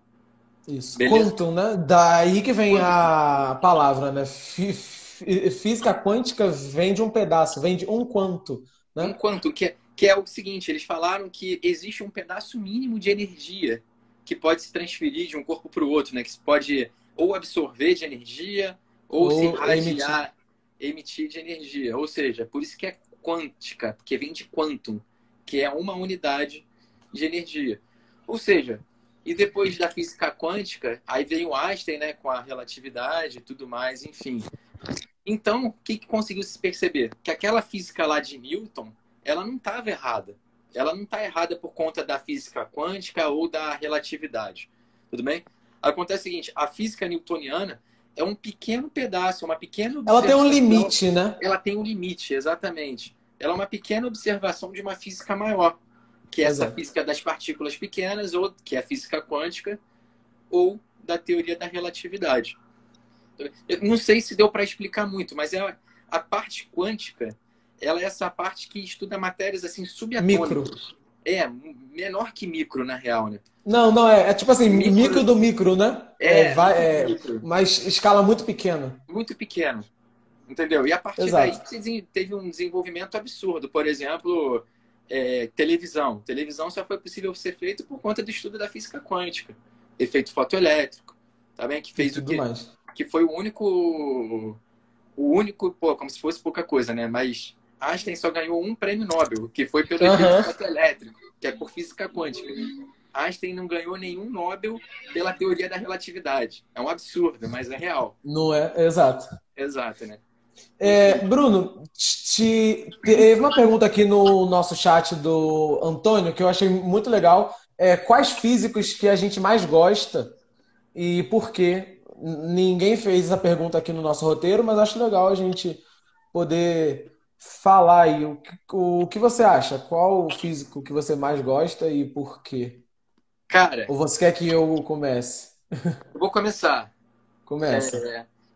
A: Isso.
B: Beleza?
A: Quantum, né? Daí que vem
B: Quanto?
A: a palavra, né? Física quântica vem de um pedaço, vem de um quanto,
B: Um
A: né?
B: quanto, que é o seguinte, eles falaram que existe um pedaço mínimo de energia que pode se transferir de um corpo para o outro, né? Que se pode ou absorver de energia ou se
A: Ou emitir.
B: irradiar, emitir de energia. Ou seja, por isso que é quântica, porque vem de quantum, que é uma unidade de energia. Ou seja, e depois da física quântica, aí veio Einstein, né, com a relatividade e tudo mais, enfim. Então, o que conseguiu se perceber? Que aquela física lá de Newton, ela não estava errada. Ela não está errada por conta da física quântica ou da relatividade. Tudo bem? Acontece o seguinte, a física newtoniana é um pequeno pedaço, uma pequena
A: Ela tem um
B: observação.
A: limite, né?
B: Ela tem um limite, exatamente. Ela é uma pequena observação de uma física maior. que é essa
A: Exato.
B: física das partículas pequenas, ou que é a física quântica, ou da teoria da relatividade. Eu não sei se deu para explicar muito, mas a parte quântica, ela é essa parte que estuda matérias assim
A: Micro.
B: subatômicas. É, menor que micro, na real, né?
A: Não, não, é tipo assim, micro
B: Micro,
A: do micro, né?
B: micro do micro.
A: Mas escala muito pequena.
B: Muito pequeno, entendeu? E a partir daí
A: Exato.
B: teve um desenvolvimento absurdo. Por exemplo, televisão. Televisão só foi possível ser feito por conta do estudo da física quântica. Efeito fotoelétrico, tá bem? Que
A: E
B: fez o
A: tudo
B: quê?
A: mais.
B: Que foi o único, pô, como se fosse pouca coisa, né? Mas Einstein só ganhou um prêmio Nobel, que foi pelo efeito
A: Aham.
B: fotoelétrico, que é por física quântica. Einstein não ganhou nenhum Nobel pela teoria da relatividade. É um absurdo, mas é real.
A: Não é? Exato.
B: Exato, né? Enfim,
A: Bruno, teve uma pergunta aqui no nosso chat do Antônio que eu achei muito legal. Quais físicos que a gente mais gosta e por quê? Ninguém fez essa pergunta aqui no nosso roteiro, mas acho legal a gente poder falar aí. O que você acha? Qual o físico que você mais gosta e por quê?
B: cara,
A: Ou você quer que eu comece?
B: eu vou começar.
A: Começa.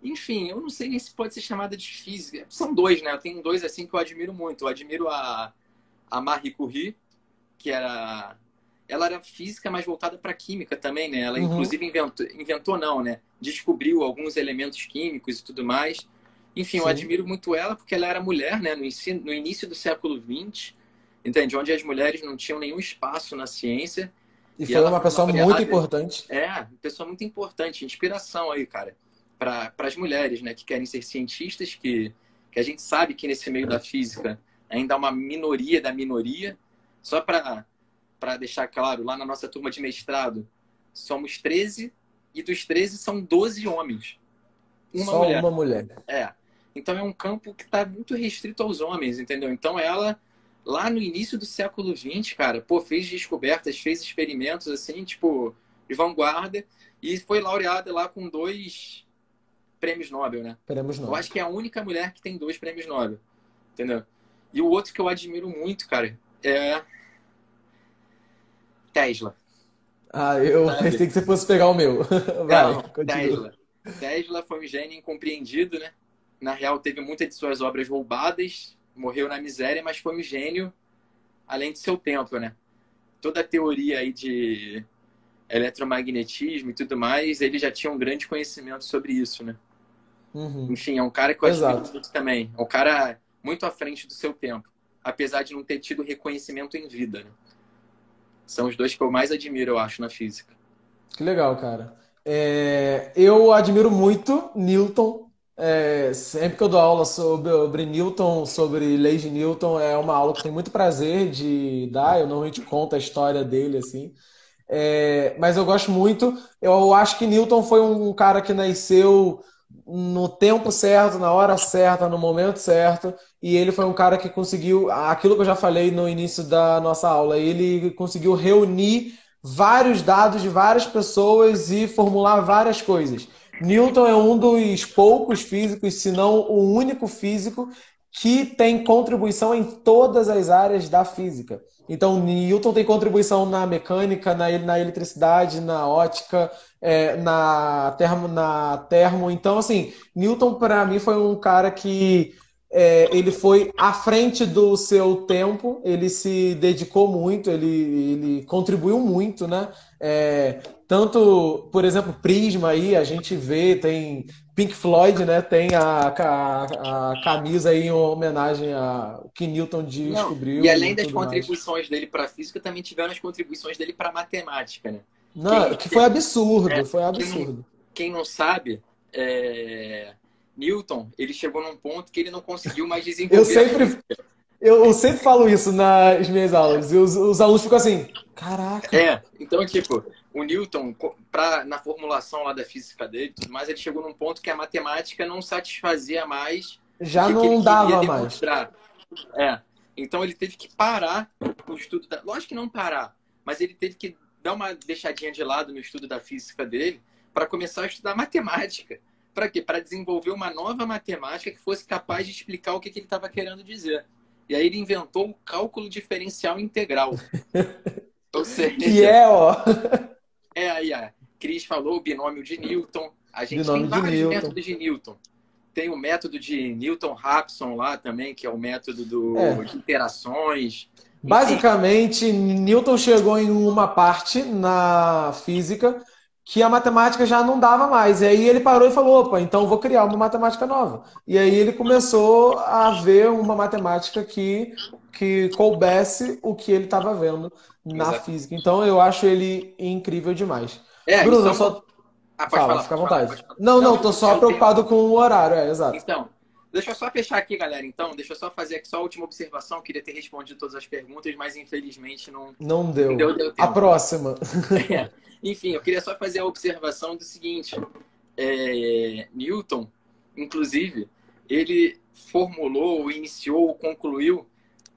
B: Enfim, eu não sei nem se pode ser chamada de física. São dois, né? Eu tenho dois assim que eu admiro muito. Eu admiro a Marie Curie, que era. Ela era física, mas voltada para química também, né? Ela,
A: Uhum,
B: inclusive, inventou não, né? Descobriu alguns elementos químicos e tudo mais. Enfim, eu
A: sim.
B: admiro muito ela porque ela era mulher, né? No início do século XX, entende? Onde as mulheres não tinham nenhum espaço na ciência.
A: E
B: E
A: foi
B: ela
A: uma
B: foi
A: pessoa muito
B: laureada.
A: importante.
B: Uma pessoa muito importante, inspiração aí, cara, para as mulheres, né? Que querem ser cientistas, que a gente sabe que nesse meio da física ainda há uma minoria da minoria. Só para deixar claro, lá na nossa turma de mestrado, somos 13 e dos 13 são 12 homens. Uma
A: Só
B: mulher.
A: uma mulher.
B: É. Então é um campo que está muito restrito aos homens, entendeu? Então ela, lá no início do século XX, cara, pô, fez descobertas, fez experimentos, assim, tipo, de vanguarda e foi laureada lá com 2 prêmios Nobel, né?
A: Queremos
B: Eu
A: nome.
B: acho que é a única mulher que tem 2 prêmios Nobel, entendeu? E o outro que eu admiro muito, cara, é Tesla.
A: Ah, eu
B: Sabe?
A: pensei que você fosse pegar o meu. Vai,
B: Não,
A: continua.
B: Tesla. Tesla foi um gênio incompreendido, né? Na real, teve muitas de suas obras roubadas, morreu na miséria, mas foi um gênio além de seu tempo, né? Toda a teoria aí de eletromagnetismo e tudo mais, ele já tinha um grande conhecimento sobre isso, né?
A: Uhum.
B: Enfim, é um cara que eu admiro
A: Exato.
B: muito também. É um cara muito à frente do seu tempo, apesar de não ter tido reconhecimento em vida, né? São os dois que eu mais admiro, eu acho, na física.
A: Que legal, cara. Eu admiro muito Newton. Sempre que eu dou aula sobre Newton, sobre leis de Newton, é uma aula que eu tenho muito prazer de dar. Eu normalmente conto a história dele, assim. Mas eu gosto muito. Eu acho que Newton foi um cara que nasceu no tempo certo, na hora certa, no momento certo. E ele foi um cara que conseguiu aquilo que eu já falei no início da nossa aula. Ele conseguiu reunir vários dados de várias pessoas e formular várias coisas. Newton é um dos poucos físicos, se não o único físico, que tem contribuição em todas as áreas da física. Então, Newton tem contribuição na mecânica, na eletricidade, na ótica, na termo. Então, assim, Newton para mim foi um cara que ele foi à frente do seu tempo, ele se dedicou muito, ele contribuiu muito, né? Tanto, por exemplo, Prisma aí, a gente vê, tem Pink Floyd, né? Tem a camisa aí em homenagem ao que Newton
B: Não, e
A: descobriu
B: além
A: e
B: das
A: tudo mais.
B: contribuições dele para a física, também tiveram as contribuições dele para a matemática, né?
A: Não,
B: Quem,
A: que foi absurdo,
B: é,
A: foi
B: quem, não,
A: absurdo.
B: quem não sabe, Newton, ele chegou num ponto que ele não conseguiu mais
A: Eu
B: desenvolver a
A: sempre,
B: física.
A: eu sempre falo isso nas minhas aulas, e os alunos ficam assim, caraca,
B: Então, tipo, o Newton, na formulação lá da física dele e tudo mais, ele chegou num ponto que a matemática não satisfazia mais o
A: já
B: que ele
A: não
B: queria
A: dava mais.
B: demonstrar. É. Então ele teve que parar o estudo da. Lógico que não parar, mas ele teve que dar uma deixadinha de lado no estudo da física dele para começar a estudar matemática. Para quê? Para desenvolver uma nova matemática que fosse capaz de explicar o que ele estava querendo dizer. E aí ele inventou o cálculo diferencial integral. Ou
A: Que
B: seja,
A: é, ó,
B: aí a Cris falou o binômio de Newton. A gente tem
A: binômio de
B: vários
A: Newton.
B: métodos de Newton. Tem o método de Newton-Raphson lá também, que é o método de
A: É,
B: interações. Enfim,
A: basicamente, Newton chegou em uma parte na física que a matemática já não dava mais. E aí ele parou e falou: opa, então eu vou criar uma matemática nova. E aí ele começou a ver uma matemática que coubesse o que ele estava vendo na
B: exatamente.
A: física. Então eu acho ele incrível demais.
B: Isso
A: Bruno,
B: é
A: eu
B: uma.
A: só.
B: Ah, pode
A: Fala,
B: falar,
A: fica à
B: pode falar,
A: vontade.
B: pode falar.
A: Não,
B: Não,
A: não, tô
B: não, é
A: só
B: o tempo.
A: preocupado com o horário, exato.
B: Então, deixa eu só fechar aqui, galera. Então, deixa eu só fazer aqui só a última observação. Queria ter respondido todas as perguntas, mas infelizmente
A: Não
B: não
A: deu.
B: deu
A: A
B: tempo.
A: próxima.
B: É. Enfim, eu queria só fazer a observação do seguinte: Newton, inclusive, ele formulou, iniciou, concluiu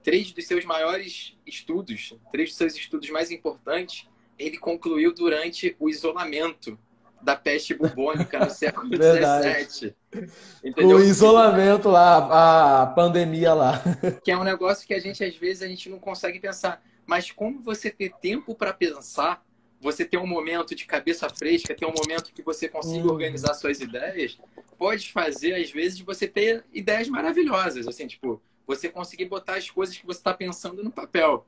B: três dos seus maiores estudos, três dos seus estudos mais importantes, ele concluiu durante o isolamento da peste bubônica no século
A: Verdade.
B: XVII.
A: Com o
B: Entendeu?
A: isolamento lá, a pandemia lá.
B: Que é um negócio que a gente, às vezes, a gente não consegue pensar. Mas como você ter tempo para pensar, você ter um momento de cabeça fresca, ter um momento que você consiga
A: Uhum.
B: organizar suas ideias, pode fazer, às vezes, você ter ideias maravilhosas. Assim, tipo, você conseguir botar as coisas que você está pensando no papel,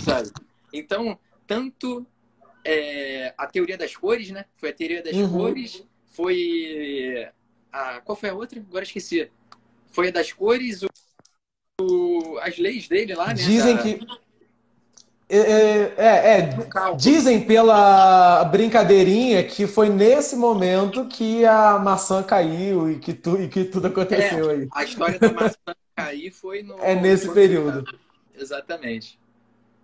B: sabe? Então, tanto a teoria das cores, né? Foi a teoria das
A: Uhum.
B: cores, foi a... Qual foi a outra? Agora esqueci. Foi a das cores, as leis dele lá, né?
A: Dizem que.
B: Do cálculo.
A: Dizem pela brincadeirinha que foi nesse momento que a maçã caiu e que tudo aconteceu aí.
B: A história da maçã cair foi
A: É
B: no.
A: nesse período.
B: Exatamente.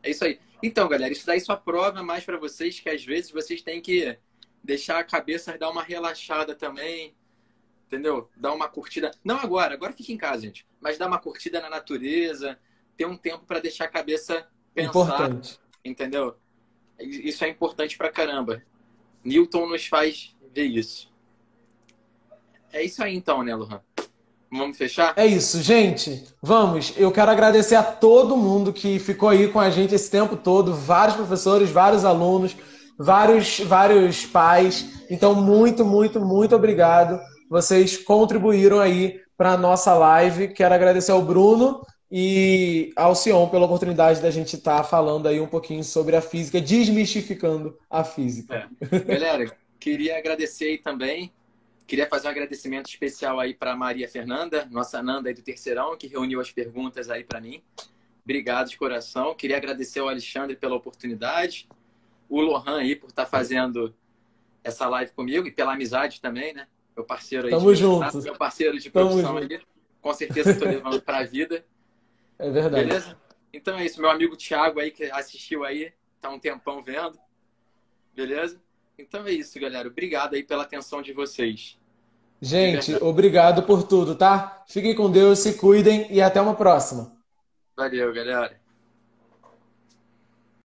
B: É isso aí. Então, galera, isso daí só prova mais para vocês que às vezes vocês têm que deixar a cabeça dar uma relaxada também, entendeu? Dar uma curtida. Não agora, agora fica em casa, gente. Mas dar uma curtida na natureza, ter um tempo para deixar a cabeça pensar,
A: Importante.
B: entendeu? Isso é importante pra caramba. Newton nos faz ver isso. É isso aí então, né, Lohan? Vamos fechar?
A: É isso, gente. Vamos. Eu quero agradecer a todo mundo que ficou aí com a gente esse tempo todo, vários professores, vários alunos, vários pais. Então, muito, muito, muito obrigado. Vocês contribuíram aí para a nossa live. Quero agradecer ao Bruno e ao Sion pela oportunidade da gente estar falando aí um pouquinho sobre a física, desmistificando a física.
B: É. Galera, queria agradecer aí também. Queria fazer um agradecimento especial aí para Maria Fernanda, nossa Nanda aí do Terceirão, que reuniu as perguntas aí para mim. Obrigado de coração. Queria agradecer ao Alexandre pela oportunidade, o Lohan aí por estar fazendo essa live comigo e pela amizade também, né? Meu parceiro aí de
A: Tamo
B: mestrado,
A: junto.
B: meu parceiro de
A: Tamo
B: profissão
A: junto.
B: aí. Com certeza estou levando para a vida.
A: É verdade.
B: Beleza? Então é isso. Meu amigo Thiago aí, que assistiu aí, tá um tempão vendo. Beleza? Então é isso, galera. Obrigado aí pela atenção de vocês. De
A: Gente,
B: verdade.
A: obrigado por tudo, tá? Fiquem com Deus, se cuidem e até uma próxima.
B: Valeu, galera.